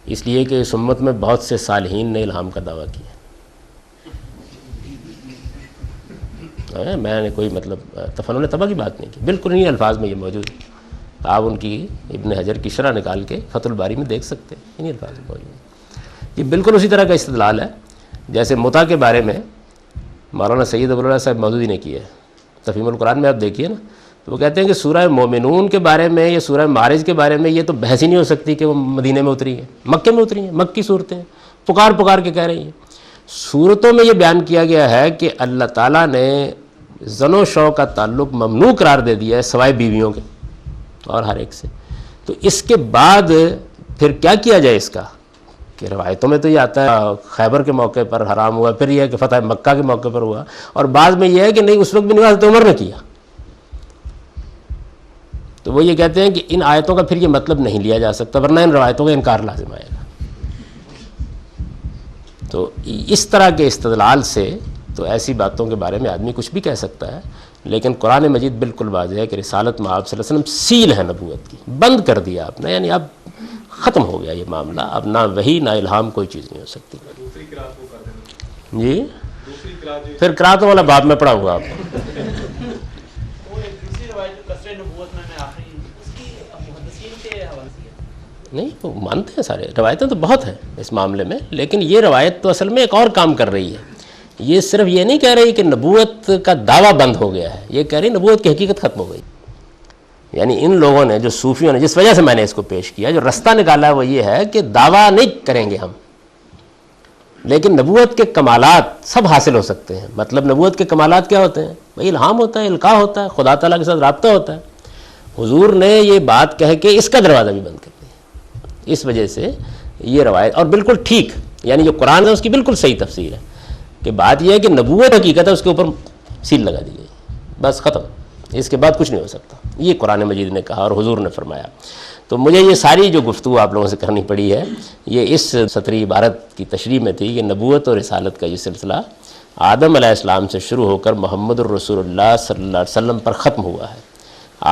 اس لیے کہ اس امت میں بہت سے صالحین نے الہام کا دعویٰ کیا. میں نے کوئی مطلب تفنن تباہ کی بات نہیں کی، بالکل نہیں الفاظ میں یہ موجود ہے. آپ ان کی ابن حجر کی شرح نکال کے فتح الباری میں دیکھ سکتے ہیں، انہیں الفاظ میں موجود ہے. یہ بالکل اسی طرح کا استدلال ہے جیسے متع کے بارے میں مولانا سید ابو العلا صاحب مودودی نے کیا ہے. تفہیم القرآن میں آپ دیکھیے نا، تو وہ کہتے ہیں کہ سورہ مومنون کے بارے میں یا سورہ معارج کے بارے میں یہ تو بحث ہی نہیں ہو سکتی کہ وہ مدینے میں اتری ہیں، مکے میں اتری ہیں، مکی صورتیں پکار کے کہہ رہی ہیں. صورتوں میں یہ بیان کیا گیا ہے کہ اللہ تعالیٰ نے زن و شو کا تعلق ممنوع قرار دے دیا ہے سوائے بیویوں کے اور ہر ایک سے. تو اس کے بعد پھر کیا کیا جائے اس کا کہ روایتوں میں تو یہ آتا ہے خیبر کے موقع پر حرام ہوا، پھر یہ ہے کہ فتح مکہ کے موقع پر ہوا، اور بعض میں یہ ہے کہ نہیں اس وقت بھی نہیں، حضرت عمر نے کیا. تو وہ یہ کہتے ہیں کہ ان آیتوں کا پھر یہ مطلب نہیں لیا جا سکتا ورنہ ان روایتوں کا انکار لازم آئے گا. تو اس طرح کے استدلال سے تو ایسی باتوں کے بارے میں آدمی کچھ بھی کہہ سکتا ہے، لیکن قرآن مجید بالکل واضح ہے کہ رسالت میں آپ صلی اللہ علیہ وسلم سیل ہے نبوت کی، بند کر دیا آپ نے، یعنی اب ختم ہو گیا یہ معاملہ، اب نہ وحی نہ الہام کوئی چیز نہیں ہو سکتی. جی پھر قرأتوں والا باب میں پڑھاؤں گا آپ کو. نہیں وہ مانتے ہیں سارے، روایتیں تو بہت ہیں اس معاملے میں، لیکن یہ روایت تو اصل میں ایک اور کام کر رہی ہے. یہ صرف یہ نہیں کہہ رہی کہ نبوت کا دعویٰ بند ہو گیا ہے، یہ کہہ رہی نبوت کی حقیقت ختم ہو گئی. یعنی ان لوگوں نے، جو صوفیوں نے، جس وجہ سے میں نے اس کو پیش کیا، جو رستہ نکالا ہے وہ یہ ہے کہ دعویٰ نہیں کریں گے ہم، لیکن نبوت کے کمالات سب حاصل ہو سکتے ہیں. مطلب نبوت کے کمالات کیا ہوتے ہیں؟ وہی الہام ہوتا ہے، القاء ہوتا ہے، خدا تعالیٰ کے ساتھ رابطہ ہوتا ہے. حضور نے یہ بات کہہ کے اس کا دروازہ بھی بند کر دیا. اس وجہ سے یہ روایت، اور بالکل ٹھیک، یعنی جو قرآن ہے اس کی بالکل صحیح تفسیر ہے کہ بات یہ ہے کہ نبوت حقیقت ہے، اس کے اوپر سیل لگا دی گئی، بس ختم، اس کے بعد کچھ نہیں ہو سکتا. یہ قرآن مجید نے کہا اور حضور نے فرمایا. تو مجھے یہ ساری جو گفتگو آپ لوگوں سے کرنی پڑی ہے یہ اس سطری عبارت کی تشریح میں تھی کہ نبوت اور رسالت کا یہ سلسلہ آدم علیہ السلام سے شروع ہو کر محمد الرسول اللہ صلی اللہ علیہ وسلم پر ختم ہوا ہے.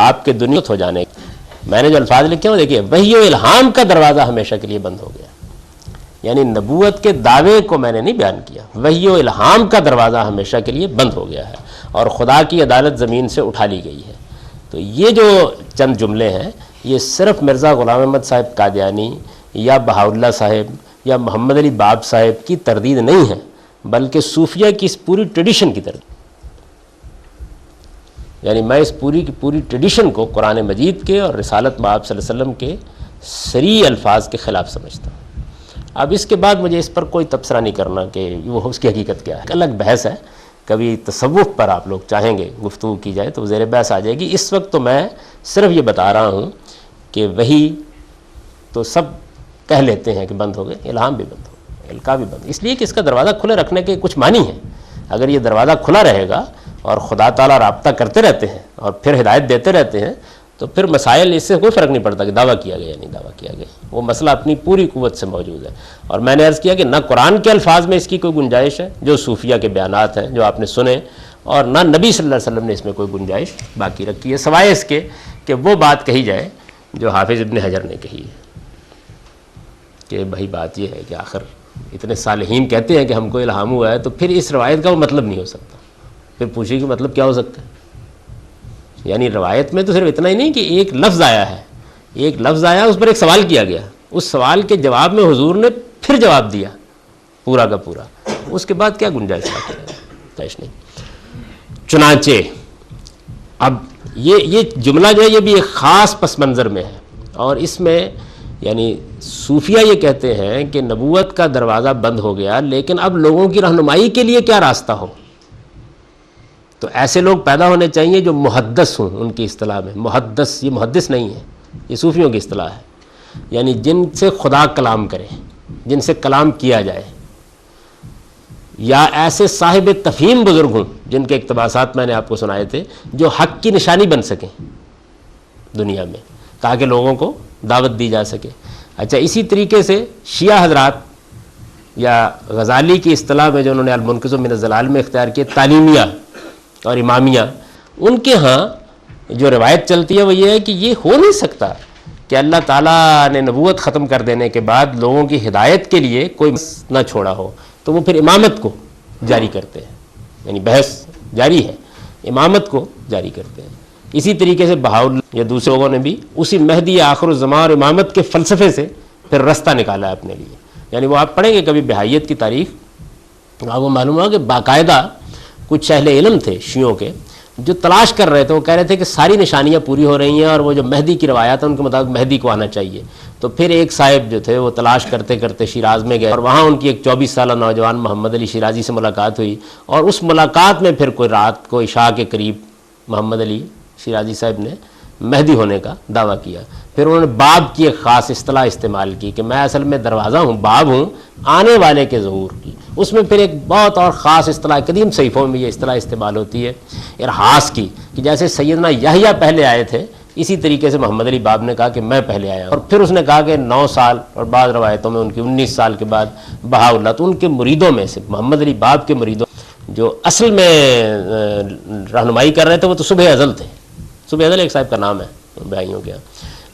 آپ کے دنیا ہو جانے، میں نے جو الفاظ لکھے ہیں دیکھیے، وحی و الہام کا دروازہ ہمیشہ کے لیے بند ہو گیا. یعنی نبوت کے دعوے کو میں نے نہیں بیان کیا، وحی و الہام کا دروازہ ہمیشہ کے لیے بند ہو گیا ہے اور خدا کی عدالت زمین سے اٹھا لی گئی ہے. تو یہ جو چند جملے ہیں یہ صرف مرزا غلام احمد صاحب قادیانی یا بہاءاللہ صاحب یا محمد علی باب صاحب کی تردید نہیں ہے، بلکہ صوفیہ کی اس پوری ٹریڈیشن کی تردید. یعنی میں اس پوری کی پوری ٹریڈیشن کو قرآن مجید کے اور رسالت میں آپ صلی اللہ علیہ وسلم کے صریح الفاظ کے خلاف سمجھتا ہوں. اب اس کے بعد مجھے اس پر کوئی تبصرہ نہیں کرنا کہ وہ اس کی حقیقت کیا ہے، الگ بحث ہے. کبھی تصوف پر آپ لوگ چاہیں گے گفتگو کی جائے تو زیر بحث آ جائے گی. اس وقت تو میں صرف یہ بتا رہا ہوں کہ وہی تو سب کہہ لیتے ہیں کہ بند ہو گئے، الہام بھی بند ہو گئے، القاء بھی بند، اس لیے کہ اس کا دروازہ کھلے رکھنے کے کچھ معنی ہیں. اگر یہ دروازہ کھلا رہے گا اور خدا تعالیٰ رابطہ کرتے رہتے ہیں اور پھر ہدایت دیتے رہتے ہیں تو پھر مسائل، اس سے کوئی فرق نہیں پڑتا کہ دعویٰ کیا گیا یا نہیں دعویٰ کیا گیا، وہ مسئلہ اپنی پوری قوت سے موجود ہے. اور میں نے عرض کیا کہ نہ قرآن کے الفاظ میں اس کی کوئی گنجائش ہے جو صوفیہ کے بیانات ہیں جو آپ نے سنے، اور نہ نبی صلی اللہ علیہ وسلم نے اس میں کوئی گنجائش باقی رکھی ہے، سوائے اس کے کہ وہ بات کہی جائے جو حافظ ابن حجر نے کہی ہے کہ بھائی بات یہ ہے کہ آخر اتنے صالحین کہتے ہیں کہ ہم کو الہام ہوا ہے، تو پھر اس روایت کا وہ مطلب نہیں ہو سکتا. پھر پوچھیں کہ مطلب کیا ہو سکتا ہے؟ یعنی روایت میں تو صرف اتنا ہی نہیں کہ ایک لفظ آیا ہے، ایک لفظ آیا اس پر ایک سوال کیا گیا، اس سوال کے جواب میں حضور نے پھر جواب دیا پورا کا پورا، اس کے بعد کیا گنجائش نہیں. چنانچہ اب یہ جملہ جو ہے یہ بھی ایک خاص پس منظر میں ہے، اور اس میں یعنی صوفیہ یہ کہتے ہیں کہ نبوت کا دروازہ بند ہو گیا، لیکن اب لوگوں کی رہنمائی کے لیے کیا راستہ ہو. تو ایسے لوگ پیدا ہونے چاہیے جو محدث ہوں. ان کی اصطلاح میں محدث، یہ محدث نہیں ہے، یہ صوفیوں کی اصطلاح ہے. یعنی جن سے خدا کلام کرے، جن سے کلام کیا جائے، یا ایسے صاحب تفہیم بزرگ ہوں جن کے اقتباسات میں نے آپ کو سنائے تھے، جو حق کی نشانی بن سکیں دنیا میں، تاکہ لوگوں کو دعوت دی جا سکے. اچھا، اسی طریقے سے شیعہ حضرات یا غزالی کی اصطلاح میں جو انہوں نے المنقذ من الضلال میں اختیار کیے، تعلیمیہ اور امامیہ، ان کے ہاں جو روایت چلتی ہے وہ یہ ہے کہ یہ ہو نہیں سکتا کہ اللہ تعالیٰ نے نبوت ختم کر دینے کے بعد لوگوں کی ہدایت کے لیے کوئی نہ چھوڑا ہو، تو وہ پھر امامت کو جاری کرتے ہیں. یعنی بحث جاری ہے، امامت کو جاری کرتے ہیں. اسی طریقے سے بہاءاللہ یا دوسرے لوگوں نے بھی اسی مہدی آخر الزمان اور امامت کے فلسفے سے پھر رستہ نکالا ہے اپنے لیے. یعنی وہ آپ پڑھیں گے کبھی بہائیت کی تاریخ، آپ کو معلوم ہوگا کہ باقاعدہ کچھ اہل علم تھے شیعوں کے جو تلاش کر رہے تھے، وہ کہہ رہے تھے کہ ساری نشانیاں پوری ہو رہی ہیں اور وہ جو مہدی کی روایات ہیں ان کے مطابق مہدی کو آنا چاہیے. تو پھر ایک صاحب جو تھے وہ تلاش کرتے کرتے شیراز میں گئے، اور وہاں ان کی ایک 24 سالہ نوجوان محمد علی شیرازی سے ملاقات ہوئی، اور اس ملاقات میں پھر کوئی رات کو عشاء کے قریب محمد علی شیرازی صاحب نے مہدی ہونے کا دعویٰ کیا. پھر انہوں نے باب کی ایک خاص اصطلاح استعمال کی کہ میں اصل میں دروازہ ہوں، باب ہوں آنے والے کے ظہور کی. اس میں پھر ایک بہت اور خاص اصطلاح، قدیم صحیفوں میں یہ اصطلاح استعمال ہوتی ہے ارحاس کی، کہ جیسے سیدنا یحییٰ پہلے آئے تھے اسی طریقے سے محمد علی باب نے کہا کہ میں پہلے آیا. اور پھر اس نے کہا کہ 9 سال اور بعض روایتوں میں ان کی 19 سال کے بعد بہاءاللہ. تو ان کے مریدوں میں سے محمد علی باب کے مریدوں جو اصل میں رہنمائی کر رہے تھے وہ تو صبح ازل تھے. صبح ازل ایک صاحب کا نام ہے بھائیوں کے,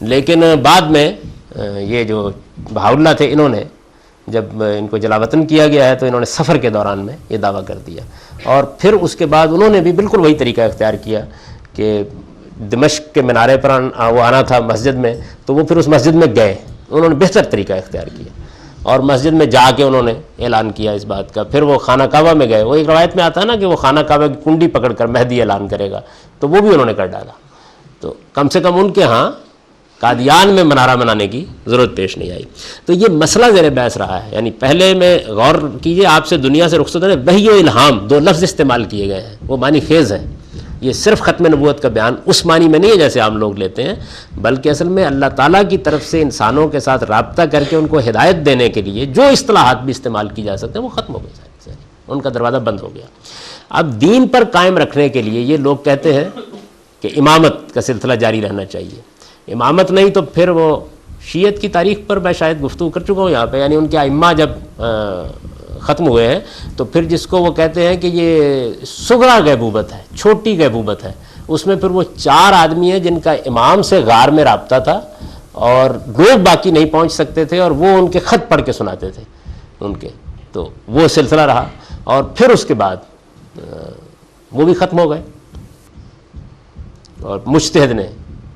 لیکن بعد میں یہ جو بہاؤاللہ تھے, انہوں نے جب ان کو جلاوطن کیا گیا ہے تو انہوں نے سفر کے دوران میں یہ دعویٰ کر دیا, اور پھر اس کے بعد انہوں نے بھی بالکل وہی طریقہ اختیار کیا کہ دمشق کے منارے پر وہ آنا تھا مسجد میں, تو وہ پھر اس مسجد میں گئے, انہوں نے بہتر طریقہ اختیار کیا اور مسجد میں جا کے انہوں نے اعلان کیا اس بات کا. پھر وہ خانہ کعبہ میں گئے, وہ ایک روایت میں آتا ہے نا کہ وہ خانہ کعبہ کی کنڈی پکڑ کر مہدی اعلان کرے گا, تو وہ بھی انہوں نے کر ڈالا. تو کم سے کم ان کے ہاں قادیان میں منارہ بنانے کی ضرورت پیش نہیں آئی. تو یہ مسئلہ زیر بحث رہا ہے. یعنی پہلے میں غور کیجئے, آپ سے دنیا سے رخصت ہونے, وحی و الہام دو لفظ استعمال کیے گئے ہیں, وہ معنی خیز ہیں. یہ صرف ختم نبوت کا بیان اس معنی میں نہیں ہے جیسے عام لوگ لیتے ہیں, بلکہ اصل میں اللہ تعالیٰ کی طرف سے انسانوں کے ساتھ رابطہ کر کے ان کو ہدایت دینے کے لیے جو اصطلاحات بھی استعمال کی جا سکتے ہیں وہ ختم ہو گئے, ان کا دروازہ بند ہو گیا. اب دین پر قائم رکھنے کے لیے یہ لوگ کہتے ہیں کہ امامت کا سلسلہ جاری رہنا چاہیے. امامت نہیں تو پھر وہ شیعت کی تاریخ پر میں شاید گفتگو کر چکا ہوں یہاں پہ. یعنی ان کے ائمہ جب ختم ہوئے ہیں تو پھر جس کو وہ کہتے ہیں کہ یہ صغرا غیبوبت ہے, چھوٹی غیبوبت ہے, اس میں پھر وہ 4 آدمی ہیں جن کا امام سے غار میں رابطہ تھا اور لوگ باقی نہیں پہنچ سکتے تھے, اور وہ ان کے خط پڑھ کے سناتے تھے ان کے. تو وہ سلسلہ رہا, اور پھر اس کے بعد وہ بھی ختم ہو گئے اور مجتہد نے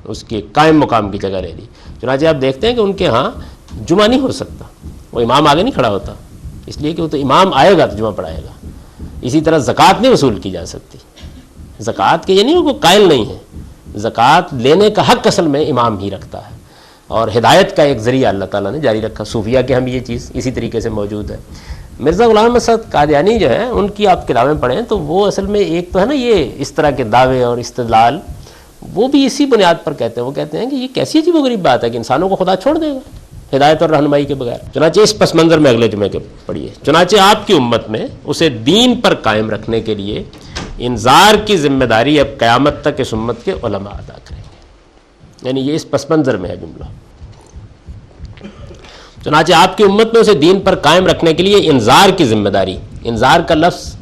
اس کی قائم مقام کی جگہ لے لی. چنانچہ آپ دیکھتے ہیں کہ ان کے ہاں جمعہ نہیں ہو سکتا, وہ امام آگے نہیں کھڑا ہوتا, اس لیے کہ وہ تو امام آئے گا تو جمعہ پڑھائے گا. اسی طرح زکوٰۃ نہیں وصول کی جا سکتی. زکوٰۃ کے یہ نہیں وہ قائل نہیں ہے, زکوٰۃ لینے کا حق اصل میں امام ہی رکھتا ہے, اور ہدایت کا ایک ذریعہ اللہ تعالیٰ نے جاری رکھا. صوفیہ کے ہم یہ چیز اسی طریقے سے موجود ہے. مرزا غلام احمد سعد قادیانی جو ہے, ان کی آپ کتابیں پڑھیں تو وہ اصل میں ایک تو ہے نا یہ اس طرح کے دعوے اور استدلال, وہ بھی اسی بنیاد پر کہتے ہیں. وہ کہتے ہیں کہ یہ کیسی عجیب و غریب بات ہے کہ انسانوں کو خدا چھوڑ دے گا ہدایت اور رہنمائی کے بغیر. چنانچہ اس پس منظر میں اگلے جمعے کے پڑھیے, چنانچہ آپ کی امت میں اسے دین پر قائم رکھنے کے لیے انذار کی ذمہ داری اب قیامت تک اس امت کے علماء ادا کریں گے. یعنی یہ اس پس منظر میں ہے جملہ. چنانچہ آپ کی امت میں اسے دین پر قائم رکھنے کے لیے انذار کی ذمہ داری, انذار کا لفظ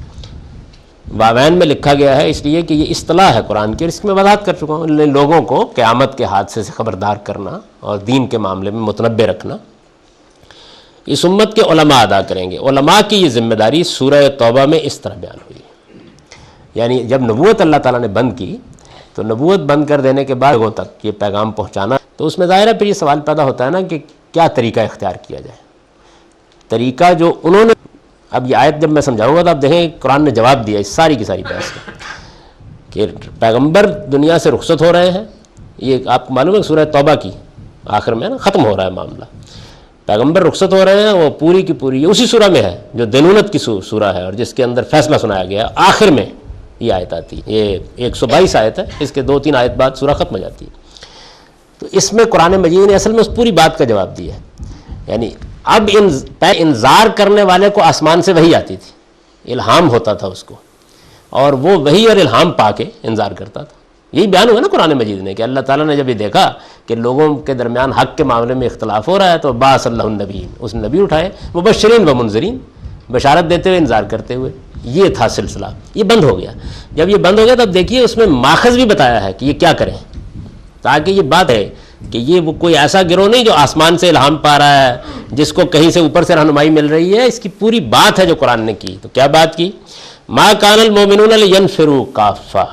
واوین میں لکھا گیا ہے اس لیے کہ یہ اصطلاح ہے قرآن کی, اور اس کی میں وضاحت کر چکا ہوں. لوگوں کو قیامت کے حادثے سے خبردار کرنا اور دین کے معاملے میں متنبع رکھنا اس امت کے علماء ادا کریں گے. علماء کی یہ ذمہ داری سورہ توبہ میں اس طرح بیان ہوئی. یعنی جب نبوت اللہ تعالیٰ نے بند کی تو نبوت بند کر دینے کے بعد لوگوں تک یہ پیغام پہنچانا, تو اس میں ظاہر ہے پھر یہ سوال پیدا ہوتا ہے نا کہ کیا طریقہ اختیار کیا جائے. طریقہ جو انہوں نے, اب یہ آیت جب میں سمجھاؤں گا تو آپ دیکھیں قرآن نے جواب دیا اس ساری کی ساری بحث کا کہ پیغمبر دنیا سے رخصت ہو رہے ہیں. یہ آپ کو معلوم ہے سورہ توبہ کی آخر میں نا ختم ہو رہا ہے معاملہ. پیغمبر رخصت ہو رہے ہیں, وہ پوری کی پوری یہ اسی سورہ میں ہے جو دینونت کی سورہ ہے اور جس کے اندر فیصلہ سنایا گیا. آخر میں یہ آیت آتی ہے, یہ 122 آیت ہے, اس کے 2-3 آیت بعد سورہ ختم ہو جاتی ہے. تو اس میں قرآن مجید نے اصل میں اس پوری بات کا جواب دیا ہے. یعنی اب انذار کرنے والے کو آسمان سے وحی آتی تھی, الہام ہوتا تھا اس کو, اور وہ وحی اور الہام پا کے انذار کرتا تھا. یہی بیان ہوا نا قرآن مجید نے کہ اللہ تعالیٰ نے جب یہ دیکھا کہ لوگوں کے درمیان حق کے معاملے میں اختلاف ہو رہا ہے تو باعث اللہ النبیین, اس نبی اٹھائے مبشرین و منذرین, بشارت دیتے ہوئے انذار کرتے ہوئے. یہ تھا سلسلہ, یہ بند ہو گیا. جب یہ بند ہو گیا تب دیکھیے اس میں ماخذ بھی بتایا ہے کہ یہ کیا کریں, تاکہ یہ بات ہے کہ یہ وہ کوئی ایسا گروہ نہیں جو آسمان سے الہام پا رہا ہے, جس کو کہیں سے اوپر سے رہنمائی مل رہی ہے. اس کی پوری بات ہے جو قرآن نے کی. تو کیا بات کی, ما کان المؤمنون لینفروا کافہ,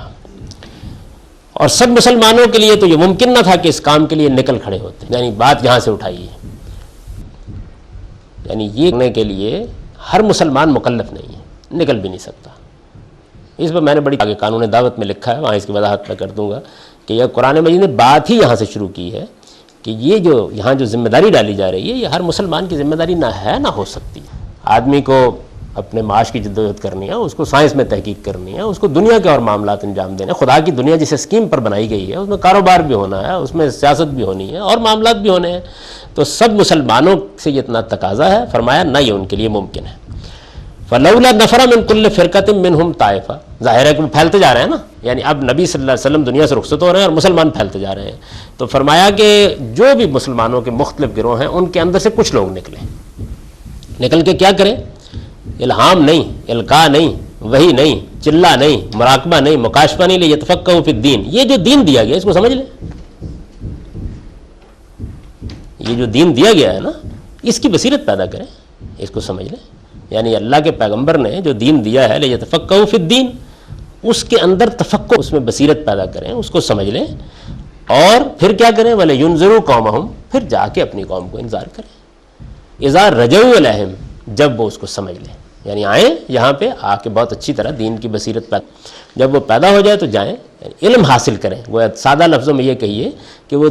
اور سب مسلمانوں کے لیے تو یہ ممکن نہ تھا کہ اس کام کے لیے نکل کھڑے ہوتے. یعنی بات یہاں سے اٹھائی ہے, یعنی یہ کرنے کے لیے ہر مسلمان مکلف نہیں ہے, نکل بھی نہیں سکتا. اس پر میں نے بڑی آگے قانون دعوت میں لکھا ہے, وہاں اس کی وضاحت میں کر دوں گا کہ یہ قرآن مجید نے بات ہی یہاں سے شروع کی ہے کہ یہ جو یہاں جو ذمہ داری ڈالی جا رہی ہے یہ ہر مسلمان کی ذمہ داری نہ ہے نہ ہو سکتی. آدمی کو اپنے معاش کی جدوجہد کرنی ہے, اس کو سائنس میں تحقیق کرنی ہے, اس کو دنیا کے اور معاملات انجام دینے. خدا کی دنیا جس اسکیم پر بنائی گئی ہے اس میں کاروبار بھی ہونا ہے, اس میں سیاست بھی ہونی ہے اور معاملات بھی ہونے ہیں. تو سب مسلمانوں سے یہ اتنا تقاضا ہے, فرمایا نہ یہ ان کے لیے ممکن ہے. فلولا نفر من کل فرقۃ منہم طائفہ, ظاہر ہے کہ وہ پھیلتے جا رہے ہیں نا. یعنی اب نبی صلی اللہ علیہ وسلم دنیا سے رخصت ہو رہے ہیں اور مسلمان پھیلتے جا رہے ہیں. تو فرمایا کہ جو بھی مسلمانوں کے مختلف گروہ ہیں ان کے اندر سے کچھ لوگ نکلیں, نکل کے کیا کریں, الہام نہیں, القاء نہیں, وہی نہیں, چلا نہیں, مراقبہ نہیں, مکاشفہ نہیں, لیتفقہوا فی الدین. یہ جو دین دیا گیا اس کو سمجھ لیں, یہ جو دین دیا گیا ہے نا اس کی بصیرت پیدا کریں, اس کو سمجھ لیں. یعنی اللہ کے پیغمبر نے جو دین دیا ہے لیتفقہوا فی الدین, اس کے اندر تفقہ, اس میں بصیرت پیدا کریں, اس کو سمجھ لیں, اور پھر کیا کریں, وَلَيُنذِرُوا قَوْمَهُمْ, پھر جا کے اپنی قوم کو انذار کریں. اذا رجعوا الیہم, جب وہ اس کو سمجھ لیں, یعنی آئیں یہاں پہ آ کے بہت اچھی طرح دین کی بصیرت پیدا, جب وہ پیدا ہو جائے تو جائیں, یعنی علم حاصل کریں. گویا سادہ لفظوں میں یہ کہیے کہ وہ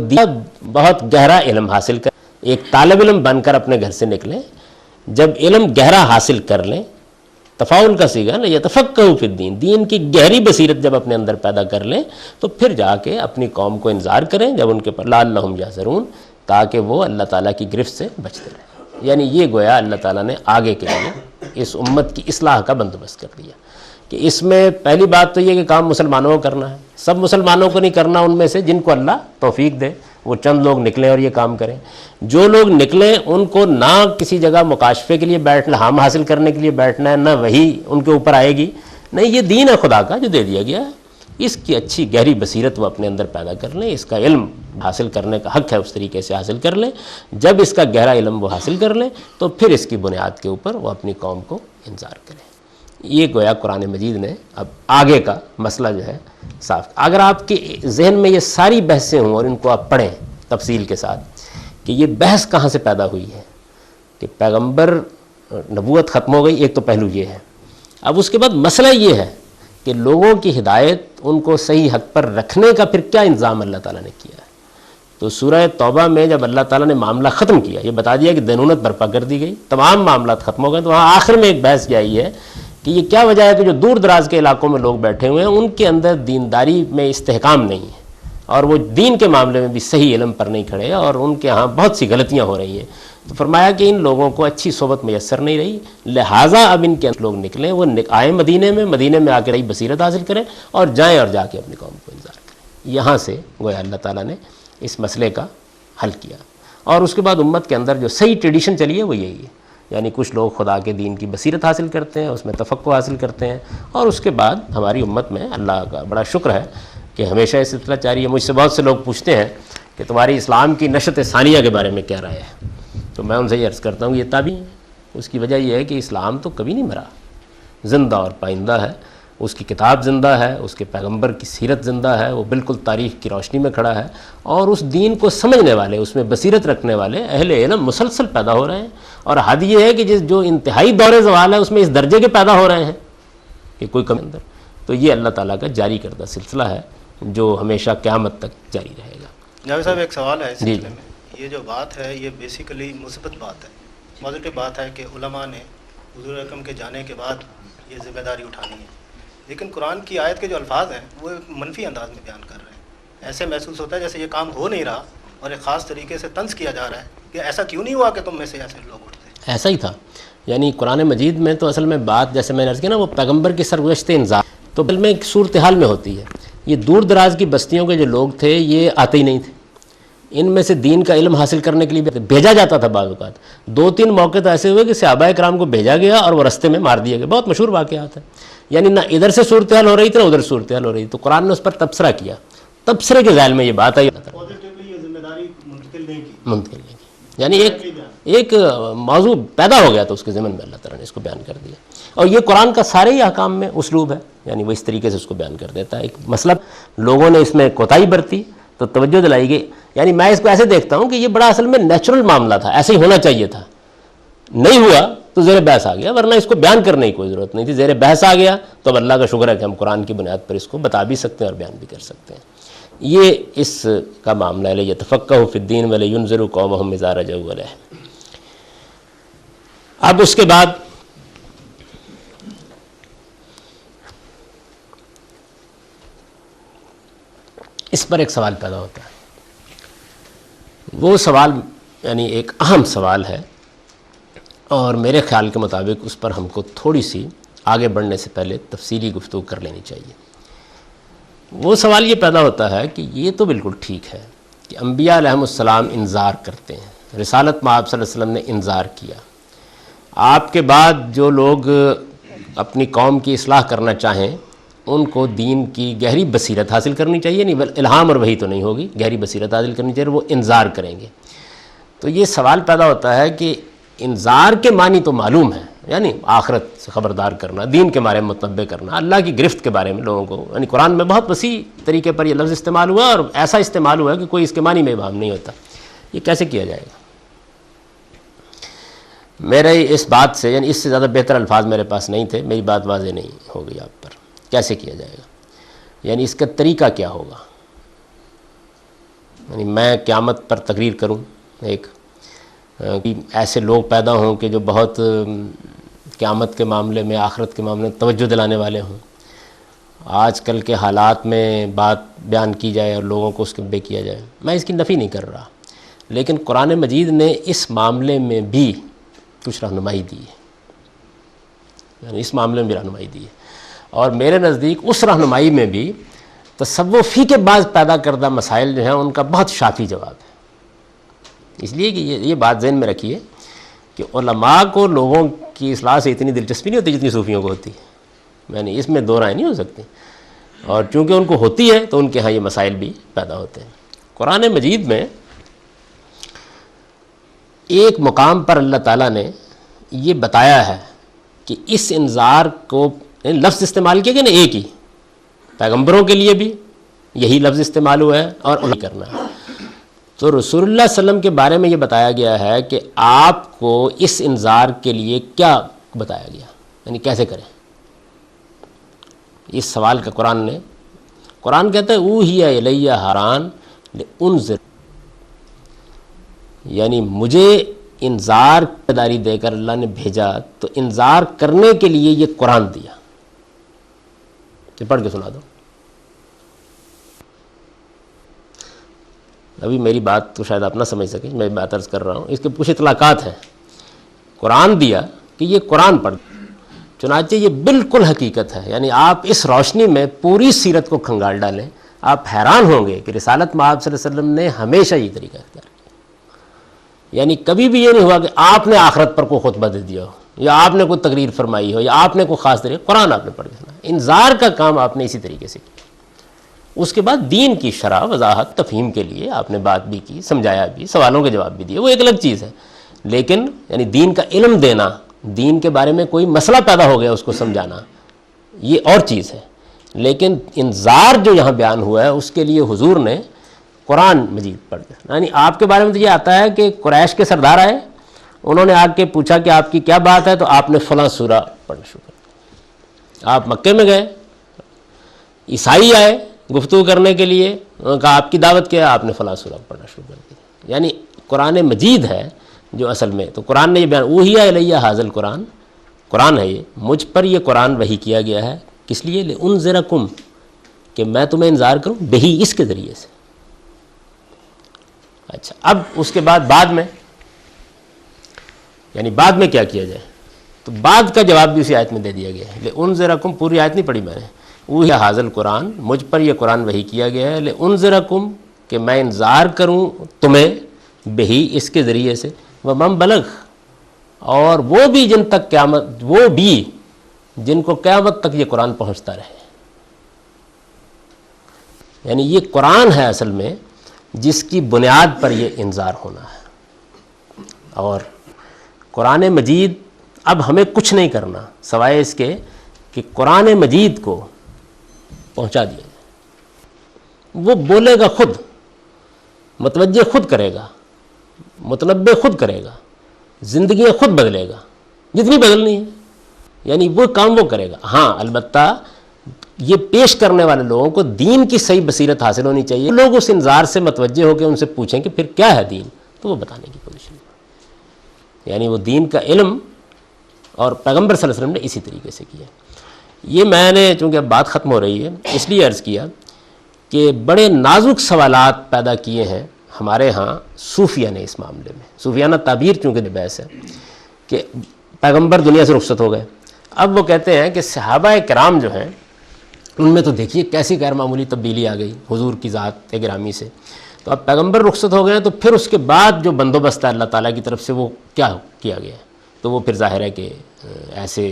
بہت گہرا علم حاصل کریں, ایک طالب علم بن کر اپنے گھر سے نکلیں. جب علم گہرا حاصل کر لیں, تفاعل کا صیغہ نا, یتفقہوا فی الدین, دین کی گہری بصیرت جب اپنے اندر پیدا کر لیں تو پھر جا کے اپنی قوم کو انذار کریں, جب ان کے پر لعلہم یحذرون, تاکہ وہ اللہ تعالیٰ کی گرفت سے بچتے رہیں. یعنی یہ گویا اللہ تعالیٰ نے آگے کے لیے اس امت کی اصلاح کا بندوبست کر دیا کہ اس میں پہلی بات تو یہ کہ کام مسلمانوں کو کرنا ہے. سب مسلمانوں کو نہیں کرنا, ان میں سے جن کو اللہ توفیق دے وہ چند لوگ نکلیں اور یہ کام کریں. جو لوگ نکلیں ان کو نہ کسی جگہ مکاشفے کے لیے بیٹھنا, ہم حاصل کرنے کے لیے بیٹھنا ہے, نہ وہی ان کے اوپر آئے گی, نہیں, یہ دین ہے خدا کا جو دے دیا گیا ہے, اس کی اچھی گہری بصیرت وہ اپنے اندر پیدا کر لیں, اس کا علم حاصل کرنے کا حق ہے اس طریقے سے حاصل کر لیں. جب اس کا گہرا علم وہ حاصل کر لیں تو پھر اس کی بنیاد کے اوپر وہ اپنی قوم کو انذار کریں. یہ گویا قرآن مجید نے اب آگے کا مسئلہ جو ہے صاف. اگر آپ کے ذہن میں یہ ساری بحثیں ہوں اور ان کو آپ پڑھیں تفصیل کے ساتھ کہ یہ بحث کہاں سے پیدا ہوئی ہے کہ پیغمبر نبوت ختم ہو گئی, ایک تو پہلو یہ ہے. اب اس کے بعد مسئلہ یہ ہے کہ لوگوں کی ہدایت, ان کو صحیح حق پر رکھنے کا پھر کیا انتظام اللہ تعالیٰ نے کیا ہے. تو سورہ توبہ میں جب اللہ تعالیٰ نے معاملہ ختم کیا, یہ بتا دیا کہ دینونت برپا کر دی گئی, تمام معاملات ختم ہو گئے, تو وہاں آخر میں ایک بحث یہ ہے کہ یہ کیا وجہ ہے کہ جو دور دراز کے علاقوں میں لوگ بیٹھے ہوئے ہیں ان کے اندر دینداری میں استحکام نہیں ہے, اور وہ دین کے معاملے میں بھی صحیح علم پر نہیں کھڑے, اور ان کے ہاں بہت سی غلطیاں ہو رہی ہیں. تو فرمایا کہ ان لوگوں کو اچھی صحبت میسر نہیں رہی, لہٰذا اب ان کے لوگ نکلیں, وہ آئیں مدینے میں آ کے رہی بصیرت حاصل کریں اور جائیں اور جا کے اپنی قوم کو انذار کریں. یہاں سے گویا اللہ تعالیٰ نے اس مسئلے کا حل کیا. اور اس کے بعد امت کے اندر جو صحیح ٹریڈیشن چلی ہے وہ یہی ہے, یعنی کچھ لوگ خدا کے دین کی بصیرت حاصل کرتے ہیں, اس میں تفقہ حاصل کرتے ہیں, اور اس کے بعد ہماری امت میں اللہ کا بڑا شکر ہے کہ ہمیشہ یہ سلسلہ جاری ہے. مجھ سے بہت سے لوگ پوچھتے ہیں کہ تمہاری اسلام کی نشت ثانیہ کے بارے میں کیا رائے ہے, تو میں ان سے یہ عرض کرتا ہوں یہ تابعی ہے. اس کی وجہ یہ ہے کہ اسلام تو کبھی نہیں مرا, زندہ اور پائندہ ہے, اس کی کتاب زندہ ہے, اس کے پیغمبر کی سیرت زندہ ہے, وہ بالکل تاریخ کی روشنی میں کھڑا ہے, اور اس دین کو سمجھنے والے, اس میں بصیرت رکھنے والے اہل علم مسلسل پیدا ہو رہے ہیں. اور حد یہ ہے کہ جو انتہائی دور زوال ہے اس میں اس درجے کے پیدا ہو رہے ہیں کہ کوئی کمی اندر. تو یہ اللہ تعالیٰ کا جاری کردہ سلسلہ ہے جو ہمیشہ قیامت تک جاری رہے گا. جاوید صاحب ایک سوال ہے اس سلسلے میں. یہ جو بات ہے یہ بیسیکلی مثبت بات ہے, پازیٹیو بات ہے کہ علماء نے حضور اکرم کے جانے کے بعد یہ ذمہ داری اٹھانی ہے, لیکن قرآن کی آیت کے جو الفاظ ہیں وہ ایک منفی انداز میں بیان کر رہے ہیں. ایسے محسوس ہوتا ہے جیسے یہ کام ہو نہیں رہا اور ایک خاص طریقے سے طنز کیا جا رہا ہے کہ ایسا کیوں نہیں ہوا کہ تم میں سے ایسے لوگ اٹھتے. ایسا ہی تھا, یعنی قرآن مجید میں تو اصل میں بات جیسے میں نے عرض کیا نا وہ پیغمبر کی سرگزشت انذار تو بل میں ایک صورتحال میں ہوتی ہے. یہ دور دراز کی بستیوں کے جو لوگ تھے یہ آتے ہی نہیں تھے, ان میں سے دین کا علم حاصل کرنے کے لیے بھیجا جاتا تھا. بعض اوقات 2-3 موقع تو ایسے ہوئے کہ صحابہ کرام کو بھیجا گیا اور وہ رستے میں مار دیا گیا, بہت مشہور واقعات ہیں. یعنی نہ ادھر سے صورتحال ہو رہی تھی نہ ادھر صورتحال ہو رہی, تو قرآن نے اس پر تبصرہ کیا, تبصرے کے ذیل میں یہ بات آئی, منتقل نہیں کی, یعنی ایک موضوع پیدا ہو گیا تو اس کے ضمن میں اللہ تعالیٰ نے اس کو بیان کر دیا. اور یہ قرآن کا سارے ہی احکام میں اسلوب ہے, یعنی وہ اس طریقے سے اس کو بیان کر دیتا ہے. ایک مسئلہ لوگوں نے اس میں کوتاہی برتی تو توجہ دلائی گئی. یعنی میں اس کو ایسے دیکھتا ہوں کہ یہ بڑا اصل میں نیچرل معاملہ تھا, ایسے ہی ہونا چاہیے تھا, نہیں ہوا تو زیر بحث آ گیا, ورنہ اس کو بیان کرنے کی کوئی ضرورت نہیں تھی. زیر بحث آ گیا تو اب اللہ کا شکر ہے کہ ہم قرآن کی بنیاد پر اس کو بتا بھی سکتے ہیں اور بیان بھی کر سکتے ہیں. یہ اس کا معاملہ ہے, یتفقہوا فی الدین ولینذروا قومہم اذا رجعوا الیہم. اب اس کے بعد اس پر ایک سوال پیدا ہوتا ہے. وہ سوال یعنی ایک اہم سوال ہے, اور میرے خیال کے مطابق اس پر ہم کو تھوڑی سی آگے بڑھنے سے پہلے تفصیلی گفتگو کر لینی چاہیے. وہ سوال یہ پیدا ہوتا ہے کہ یہ تو بالکل ٹھیک ہے کہ انبیاء علیہم السلام انذار کرتے ہیں, رسالت میں آپ صلی اللہ علیہ وسلم نے انذار کیا, آپ کے بعد جو لوگ اپنی قوم کی اصلاح کرنا چاہیں ان کو دین کی گہری بصیرت حاصل کرنی چاہیے، نہیں الہام اور وحی تو نہیں ہوگی، گہری بصیرت حاصل کرنی چاہیے، وہ انذار کریں گے۔ تو یہ سوال پیدا ہوتا ہے کہ انذار کے معنی تو معلوم ہے، یعنی آخرت سے خبردار کرنا، دین کے بارے میں متنبہ کرنا، اللہ کی گرفت کے بارے میں لوگوں کو، یعنی قرآن میں بہت وسیع طریقے پر یہ لفظ استعمال ہوا اور ایسا استعمال ہوا ہے کہ کوئی اس کے معنی میں ابہام نہیں ہوتا۔ یہ کیسے کیا جائے گا؟ میرے اس بات سے، یعنی اس سے زیادہ بہتر الفاظ میرے پاس نہیں تھے، میری بات واضح نہیں ہو گئی آپ پر۔ کیسے کیا جائے گا؟ یعنی اس کا طریقہ کیا ہوگا؟ یعنی میں قیامت پر تقریر کروں، ایک ایسے لوگ پیدا ہوں کہ جو بہت قیامت کے معاملے میں، آخرت کے معاملے میں توجہ دلانے والے ہوں، آج کل کے حالات میں بات بیان کی جائے اور لوگوں کو اس کے بے کیا جائے، میں اس کی نفی نہیں کر رہا، لیکن قرآن مجید نے اس معاملے میں بھی کچھ رہنمائی دی ہے، یعنی اس معاملے میں بھی رہنمائی دی ہے، اور میرے نزدیک اس رہنمائی میں بھی تصوفی کے بعض پیدا کردہ مسائل جو ہیں ان کا بہت شافی جواب ہے۔ اس لیے کہ یہ بات ذہن میں رکھیے کہ علماء کو لوگوں کی اصلاح سے اتنی دلچسپی نہیں ہوتی جتنی صوفیوں کو ہوتی ہے، یعنی اس میں دو رائے نہیں ہو سکتی، اور چونکہ ان کو ہوتی ہے تو ان کے ہاں یہ مسائل بھی پیدا ہوتے ہیں۔ قرآن مجید میں ایک مقام پر اللہ تعالیٰ نے یہ بتایا ہے کہ اس انذار کو، لفظ استعمال کیا گیا نا ایک ہی، پیغمبروں کے لیے بھی یہی لفظ استعمال ہوا ہے اور انہیں کرنا ہے۔ تو رسول اللہ صلی اللہ علیہ وسلم کے بارے میں یہ بتایا گیا ہے کہ آپ کو اس انذار کے لیے کیا بتایا گیا، یعنی کیسے کریں؟ اس سوال کا قرآن کہتا ہے اوحی الیہ حران لانذر، یعنی مجھے انذار داری دے کر اللہ نے بھیجا تو انذار کرنے کے لیے یہ قرآن دیا۔ یہ پڑھ کے سنا دو۔ ابھی میری بات تو شاید آپ نہ سمجھ سکیں، میں بات عرض کر رہا ہوں، اس کے کچھ اطلاقات ہیں۔ قرآن دیا کہ یہ قرآن پڑھ، چنانچہ یہ بالکل حقیقت ہے، یعنی آپ اس روشنی میں پوری سیرت کو کھنگال ڈالیں، آپ حیران ہوں گے کہ رسالت مآب صلی اللہ علیہ وسلم نے ہمیشہ یہ طریقہ اختیار کیا، یعنی کبھی بھی یہ نہیں ہوا کہ آپ نے آخرت پر کوئی خطبہ دے دیا ہو، یا آپ نے کوئی تقریر فرمائی ہو، یا آپ نے کوئی خاص طریقہ، قرآن آپ نے پڑھ کے سنا۔ انذار کا کام آپ نے اسی طریقے سے کیا۔ اس کے بعد دین کی شرح، وضاحت، تفہیم کے لیے آپ نے بات بھی کی، سمجھایا بھی، سوالوں کے جواب بھی دیے، وہ ایک الگ چیز ہے، لیکن یعنی دین کا علم دینا، دین کے بارے میں کوئی مسئلہ پیدا ہو گیا اس کو سمجھانا، یہ اور چیز ہے۔ لیکن انذار جو یہاں بیان ہوا ہے اس کے لیے حضور نے قرآن مجید پڑھ دیا، یعنی آپ کے بارے میں تو یہ آتا ہے کہ قریش کے سردار آئے، انہوں نے آ کے پوچھا کہ آپ کی کیا بات ہے، تو آپ نے فلاں سورہ پڑھنا شروع کر دیا۔ آپ مکے میں گئے، عیسائی آئے گفتگو کرنے کے لیے، انہوں نے کہا آپ کی دعوت کیا ہے، آپ نے فلاں سورہ پڑھنا شروع کر دیا۔ یعنی قرآن مجید ہے جو اصل میں، تو قرآن نے یہ بیان اوحی الیہ ھذا القرآن، قرآن ہے یہ، مجھ پر یہ قرآن وحی کیا گیا ہے، کس لیے؟ لانذرکم، کہ میں تمہیں انذار کروں، بہی، اس کے ذریعے سے۔ اچھا، اب اس کے بعد میں یعنی بعد میں کیا کیا جائے، تو بعد کا جواب بھی اسی آیت میں دے دیا گیا ہے۔ لانذرکم، پوری آیت نہیں پڑھی میں نے، اوحی ھذا القرآن، مجھ پر یہ قرآن وحی کیا گیا ہے، لانذرکم، کہ میں انذار کروں تمہیں، بہی، اس کے ذریعے سے، ومن بلغ، اور وہ بھی جن تک قیامت، وہ بھی جن کو قیامت تک یہ قرآن پہنچتا رہے۔ یعنی یہ قرآن ہے اصل میں جس کی بنیاد پر یہ انذار ہونا ہے، اور قرآن مجید اب ہمیں کچھ نہیں کرنا سوائے اس کے کہ قرآن مجید کو پہنچا دیا جائے۔ وہ بولے گا خود، متوجہ خود کرے گا، متنبع خود کرے گا، زندگیاں خود بدلے گا جتنی بدلنی ہے، یعنی وہ کام وہ کرے گا۔ ہاں البتہ یہ پیش کرنے والے لوگوں کو دین کی صحیح بصیرت حاصل ہونی چاہیے، لوگ اس انذار سے متوجہ ہو کے ان سے پوچھیں کہ پھر کیا ہے دین، تو وہ بتانے کی پوزیشن میں، یعنی وہ دین کا علم، اور پیغمبر صلی اللہ علیہ وسلم نے اسی طریقے سے کیا۔ یہ میں نے چونکہ اب بات ختم ہو رہی ہے اس لیے عرض کیا کہ بڑے نازک سوالات پیدا کیے ہیں ہمارے ہاں صوفیہ نے اس معاملے میں، صوفیانہ تعبیر چونکہ بحث ہے کہ پیغمبر دنیا سے رخصت ہو گئے، اب وہ کہتے ہیں کہ صحابہ کرام جو ہیں ان میں تو دیکھیے کیسی غیر معمولی تبدیلی آ گئی حضور کی ذات گرامی سے، تو اب پیغمبر رخصت ہو گئے ہیں تو پھر اس کے بعد جو بندوبست ہے اللہ تعالیٰ کی طرف سے وہ کیا کیا گیا ہے، تو وہ پھر ظاہر ہے کہ ایسے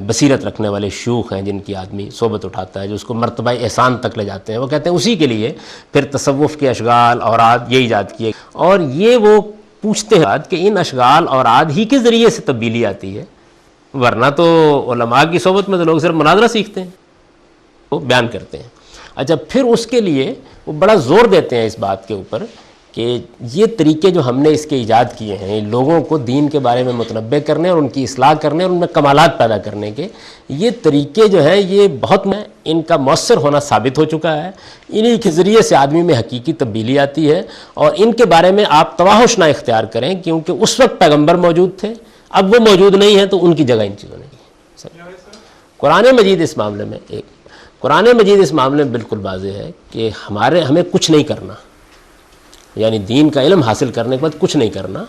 بصیرت رکھنے والے شیوخ ہیں جن کی آدمی صحبت اٹھاتا ہے، جو اس کو مرتبہ احسان تک لے جاتے ہیں، وہ کہتے ہیں اسی کے لیے پھر تصوف کے اشغال اوراد یہ ایجاد کیے، اور یہ وہ پوچھتے ہیں کہ ان اشغال اوراد ہی کے ذریعے سے تبدیلی آتی ہے، ورنہ تو علماء کی صحبت میں تو لوگ صرف مناظرہ سیکھتے ہیں، وہ بیان کرتے ہیں۔ اچھا، پھر اس کے لیے وہ بڑا زور دیتے ہیں اس بات کے اوپر کہ یہ طریقے جو ہم نے اس کے ایجاد کیے ہیں لوگوں کو دین کے بارے میں متنبع کرنے اور ان کی اصلاح کرنے اور ان میں کمالات پیدا کرنے کے، یہ طریقے جو ہیں یہ بہت ان کا مؤثر ہونا ثابت ہو چکا ہے، انہی کے ذریعے سے آدمی میں حقیقی تبدیلی آتی ہے، اور ان کے بارے میں آپ توحش نہ اختیار کریں، کیونکہ اس وقت پیغمبر موجود تھے، اب وہ موجود نہیں ہیں تو ان کی جگہ ان چیزوں نے کی۔ قرآن مجید اس معاملے میں قرآن مجید اس معاملے میں بالکل واضح ہے کہ ہمیں کچھ نہیں کرنا، یعنی دین کا علم حاصل کرنے کے بعد کچھ نہیں کرنا،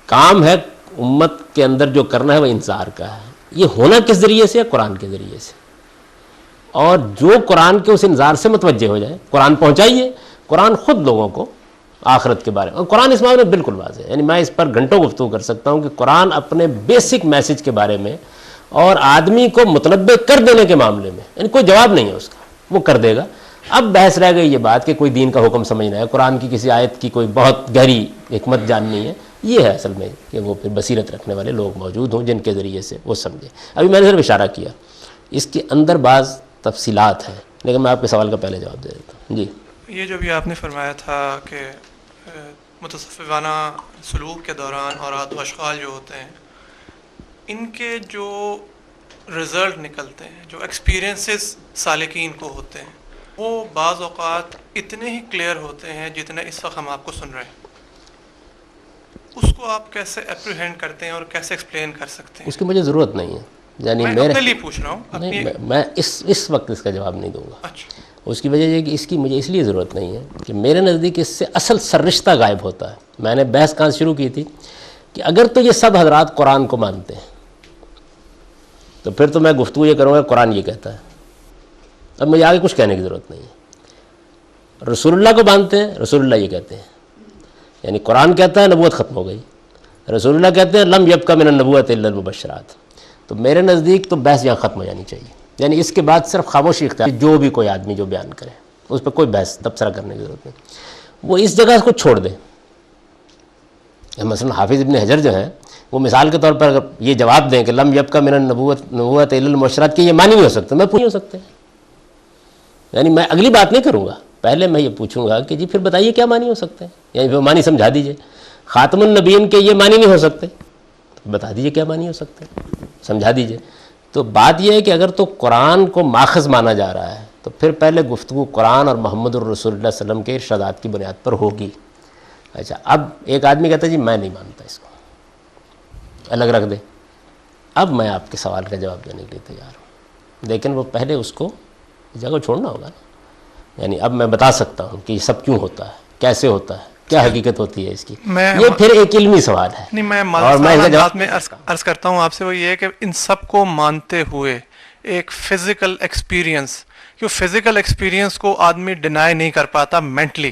کام ہے امت کے اندر جو کرنا ہے وہ انذار کا ہے۔ یہ ہونا کس ذریعے سے ہے؟ قرآن کے ذریعے سے، اور جو قرآن کے اس انذار سے متوجہ ہو جائے، قرآن پہنچائیے، قرآن خود لوگوں کو آخرت کے بارے میں، اور قرآن اس معاملے میں بالکل واضح ہے، یعنی میں اس پر گھنٹوں گفتگو کر سکتا ہوں کہ قرآن اپنے بیسک میسج کے بارے میں اور آدمی کو متنبع کر دینے کے معاملے میں، یعنی کوئی جواب نہیں ہے اس کا، وہ کر دے گا۔ اب بحث رہ گئی یہ بات کہ کوئی دین کا حکم سمجھنا ہے، قرآن کی کسی آیت کی کوئی بہت گہری حکمت جاننی ہے، یہ ہے اصل میں کہ وہ پھر بصیرت رکھنے والے لوگ موجود ہوں جن کے ذریعے سے وہ سمجھیں۔ ابھی میں نے صرف اشارہ کیا، اس کے اندر بعض تفصیلات ہیں، لیکن میں آپ کے سوال کا پہلے جواب دے دیتا ہوں۔ جی، یہ جو بھی آپ نے فرمایا تھا کہ متصوفانہ سلوک کے دوران اوراد و اشغال جو ہوتے ہیں، ان کے جو رزلٹ نکلتے ہیں، جو ایکسپیرینسز سالکین کو ہوتے ہیں، وہ بعض اوقات اتنے ہی کلیئر ہوتے ہیں جتنے اس وقت ہم آپ کو سن رہے ہیں۔ اس کو آپ کیسے اپریہینڈ کرتے ہیں اور کیسے ایکسپلین کر سکتے ہیں؟ اس کی مجھے ضرورت نہیں ہے، یعنی میں اپنے لیے پوچھ رہا ہوں، نہیں، میں اس وقت اس کا جواب نہیں دوں گا۔ اچھا، اس کی وجہ یہ کہ اس کی مجھے اس لیے ضرورت نہیں ہے کہ میرے نزدیک اس سے اصل سررشتہ غائب ہوتا ہے۔ میں نے بحث کہاں شروع کی تھی کہ اگر تو یہ سب حضرات قرآن کو مانتے ہیں تو پھر تو میں گفتگو یہ کروں گا قرآن یہ کہتا ہے، اب مجھے آگے کچھ کہنے کی ضرورت نہیں ہے۔ رسول اللہ کو مانتے ہیں، رسول اللہ یہ کہتے ہیں، یعنی قرآن کہتا ہے نبوت ختم ہو گئی، رسول اللہ کہتے ہیں لم یبق من النبوۃ الا المبشرات، تو میرے نزدیک تو بحث یہاں ختم ہو جانی چاہیے، یعنی اس کے بعد صرف خاموشی اختیار، جو بھی کوئی آدمی جو بیان کرے اس پہ کوئی بحث تبصرہ کرنے کی ضرورت نہیں، وہ اس جگہ کو چھوڑ دے۔ مثلا حافظ ابن حجر جو ہیں وہ مثال کے طور پر اگر یہ جواب دیں کہ لم یبق من النبوۃ الا المبشرات کہ یہ معنی نہیں ہو سکتا، میں پوچھ نہیں ہو سکتے، یعنی میں اگلی بات نہیں کروں گا، پہلے میں یہ پوچھوں گا کہ جی پھر بتائیے کیا معنی ہو سکتے ہیں، یعنی پھر معنی سمجھا دیجئے۔ خاتم النبیین کے یہ معنی نہیں ہو سکتے، بتا دیجئے کیا معنی ہو سکتے ہیں، سمجھا دیجئے۔ تو بات یہ ہے کہ اگر تو قرآن کو ماخذ مانا جا رہا ہے تو پھر پہلے گفتگو قرآن اور محمد الرسول اللہ صلی اللہ علیہ وسلم کے ارشادات کی بنیاد پر ہوگی۔ اچھا، اب ایک آدمی کہتا ہے جی میں نہیں مانتا اس کو، الگ رکھ دے، اب میں آپ کے سوال کا جواب دینے کے لیے تیار ہوں، لیکن وہ پہلے اس کو جگہ چھوڑنا ہوگا نا، یعنی اب میں بتا سکتا ہوں کہ یہ سب کیوں ہوتا ہے، کیسے ہوتا ہے، کیا حقیقت ہوتی ہے اس کی، یہ پھر ایک علمی سوال ہے۔ نہیں، میں اور میں اس کا بات میں عرض کرتا ہوں آپ سے، وہ یہ ہے کہ ان سب کو مانتے ہوئے ایک فزیکل ایکسپیرینس، کہ فزیکل ایکسپیرینس کو آدمی ڈینائی نہیں کر پاتا مینٹلی،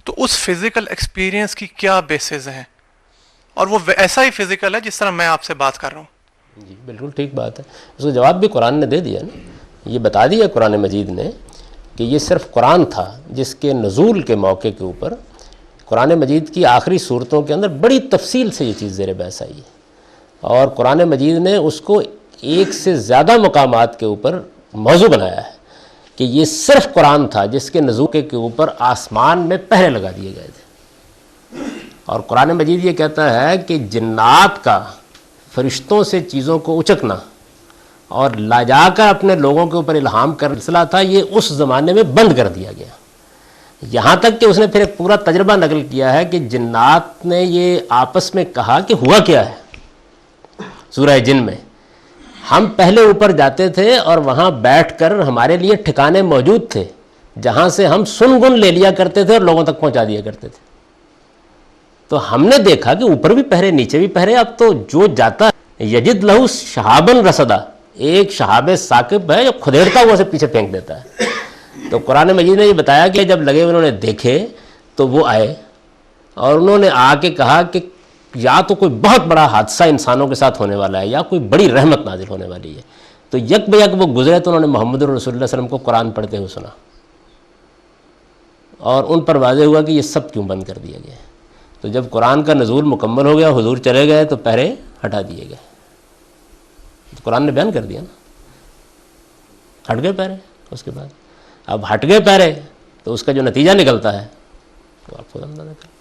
تو اس فزیکل ایکسپیرینس کی کیا بیسز ہیں، اور وہ ایسا ہی فزیکل ہے جس طرح میں آپ سے بات کر رہا ہوں؟ جی بالکل ٹھیک بات ہے، اس کا جواب بھی قرآن نے دے دیا نا، یہ بتا دیا قرآن مجید نے کہ یہ صرف قرآن تھا جس کے نزول کے موقع کے اوپر قرآن مجید کی آخری صورتوں کے اندر بڑی تفصیل سے یہ چیز زیر بحث آئی ہے، اور قرآن مجید نے اس کو ایک سے زیادہ مقامات کے اوپر موضوع بنایا ہے کہ یہ صرف قرآن تھا جس کے نزول کے اوپر آسمان میں پہرے لگا دیے گئے تھے، اور قرآن مجید یہ کہتا ہے کہ جنات کا فرشتوں سے چیزوں کو اچکنا اور لا جا کر اپنے لوگوں کے اوپر الہام کرنا سلسلہ تھا، یہ اس زمانے میں بند کر دیا گیا، یہاں تک کہ اس نے پھر ایک پورا تجربہ نقل کیا ہے کہ جنات نے یہ آپس میں کہا کہ ہوا کیا ہے۔ سورہ جن میں ہم پہلے اوپر جاتے تھے اور وہاں بیٹھ کر ہمارے لیے ٹھکانے موجود تھے جہاں سے ہم سن گن لے لیا کرتے تھے اور لوگوں تک پہنچا دیا کرتے تھے، تو ہم نے دیکھا کہ اوپر بھی پہرے نیچے بھی پہرے، اب تو جو جاتا ہے یجد لہو شہابن رصدا، ایک شہاب ثاقب ہے جو کھدیڑتا ہوا سے پیچھے پھینک دیتا ہے۔ تو قرآن مجید نے یہ بتایا کہ جب لگے انہوں نے دیکھے تو وہ آئے اور انہوں نے آ کے کہا کہ یا تو کوئی بہت بڑا حادثہ انسانوں کے ساتھ ہونے والا ہے یا کوئی بڑی رحمت نازل ہونے والی ہے، تو یک بہ یک وہ گزرے تو انہوں نے محمد رسول اللہ صلی اللہ علیہ وسلم کو قرآن پڑھتے ہوئے سنا، اور ان پر واضح ہوا کہ یہ سب کیوں بند کر دیا گیا ہے۔ تو جب قرآن کا نزول مکمل ہو گیا، حضور چلے گئے، تو پہرے ہٹا دیے گئے۔ تو قرآن نے بیان کر دیا نا، ہٹ گئے پہرے۔ اس کے بعد اب ہٹ گئے پہرے تو اس کا جو نتیجہ نکلتا ہے وہ آپ کو اندازہ کریں۔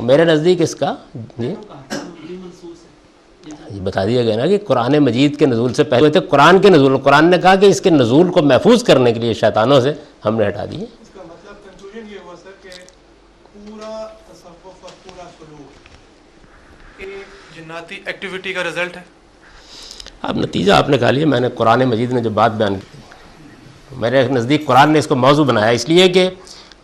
میرے نزدیک اس کا یہ بتا دیا گیا نا کہ قرآن مجید کے نزول سے پہلے تھے قرآن کے نزول، قرآن نے کہا کہ اس کے نزول کو محفوظ کرنے کے لیے شیطانوں سے ہم نے ہٹا دیے۔ اس کا مطلب کنکلوژن یہ ہوا سر کہ پورا تصوف اور پورا سلوک ایک جناتی ایکٹیویٹی کا رزلٹ ہے۔ اب نتیجہ آپ نے کہا لیا، میں نے قرآن مجید نے جو بات بیان کی، میرے نزدیک قرآن نے اس کو موضوع بنایا اس لیے کہ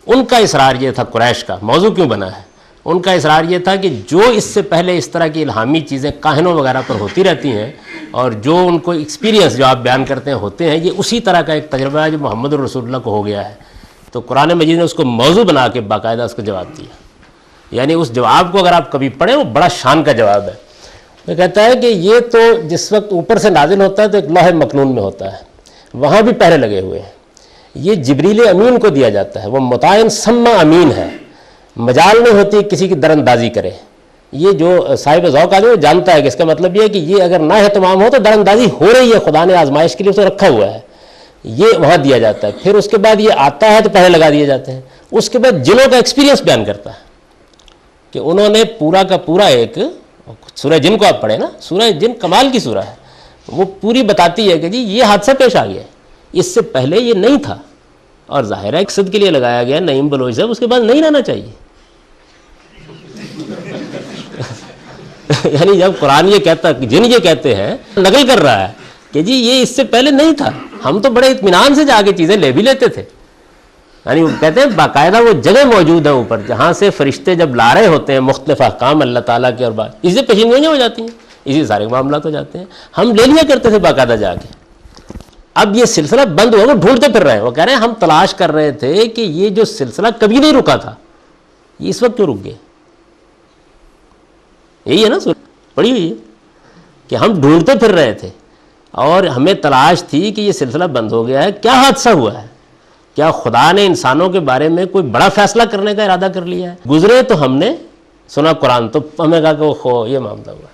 ان کا اصرار یہ تھا، قریش کا موضوع کیوں بنا ہے، ان کا اصرار یہ تھا کہ جو اس سے پہلے اس طرح کی الہامی چیزیں کاہنوں وغیرہ پر ہوتی رہتی ہیں، اور جو ان کو ایکسپیرینس جو آپ بیان کرتے ہیں ہوتے ہیں، یہ اسی طرح کا ایک تجربہ ہے جو محمد رسول اللہ کو ہو گیا ہے۔ تو قرآن مجید نے اس کو موضوع بنا کے باقاعدہ اس کو جواب دیا، یعنی اس جواب کو اگر آپ کبھی پڑھیں وہ بڑا شان کا جواب ہے۔ وہ کہتا ہے کہ یہ تو جس وقت اوپر سے نازل ہوتا ہے تو ایک لوح مکنون میں ہوتا ہے، وہاں بھی پہرے لگے ہوئے ہیں، یہ جبریل امین کو دیا جاتا ہے، وہ مطاعن سما امین ہے، مجال نہیں ہوتی کسی کی دراندازی کرے۔ یہ جو صاحب ذوق آدمی وہ جانتا ہے کہ اس کا مطلب یہ ہے کہ یہ اگر نہ اہتمام ہو تو دراندازی ہو رہی ہے، خدا نے آزمائش کے لیے اسے رکھا ہوا ہے، یہ وہاں دیا جاتا ہے۔ پھر اس کے بعد یہ آتا ہے تو پہرے لگا دیے جاتے ہیں۔ اس کے بعد جنوں کا ایکسپیرینس بیان کرتا ہے کہ انہوں نے پورا کا پورا ایک سورہ جن کو آپ پڑھیں نا، سورہ جن کمال کی سورہ ہے، وہ پوری بتاتی ہے کہ جی یہ حادثہ پیش آ گیا ہے، اس سے پہلے یہ نہیں تھا، اور ظاہر ہے مقصد کے لیے لگایا گیا نعیم بلوچ صاحب، اس کے بعد نہیں رہنا چاہیے۔ یعنی جب قرآن یہ کہتا، جن یہ کہتے ہیں، نقل کر رہا ہے کہ جی یہ اس سے پہلے نہیں تھا، ہم تو بڑے اطمینان سے جا کے چیزیں لے بھی لیتے تھے۔ یعنی وہ کہتے ہیں باقاعدہ وہ جگہ موجود ہے اوپر جہاں سے فرشتے جب لا رہے ہوتے ہیں مختلف احکام اللہ تعالیٰ کے، اور بات اسی سے پیشینگوئیاں ہو جاتی ہیں، اسی سارے معاملات ہو جاتے ہیں، ہم لے لیا کرتے تھے باقاعدہ جا کے۔ اب یہ سلسلہ بند ہوا، وہ ڈھونڈتے پھر رہے ہیں، وہ کہہ رہے ہیں ہم تلاش کر رہے تھے کہ یہ جو سلسلہ کبھی نہیں رکا تھا یہ اس وقت کیوں رک گیا۔ یہی ہے نا پڑھی ہوئی ہے کہ ہم ڈھونڈتے پھر رہے تھے اور ہمیں تلاش تھی کہ یہ سلسلہ بند ہو گیا ہے، کیا حادثہ ہوا ہے، کیا خدا نے انسانوں کے بارے میں کوئی بڑا فیصلہ کرنے کا ارادہ کر لیا ہے۔ گزرے تو ہم نے سنا قرآن تو ہمیں کہا کہ وہ یہ معاملہ ہوا۔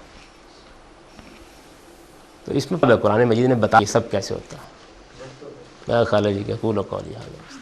تو اس میں قرآن مجید نے بتایا یہ سب کیسے ہوتا ہے۔ میں خالد جی کے قول و قولی حاضر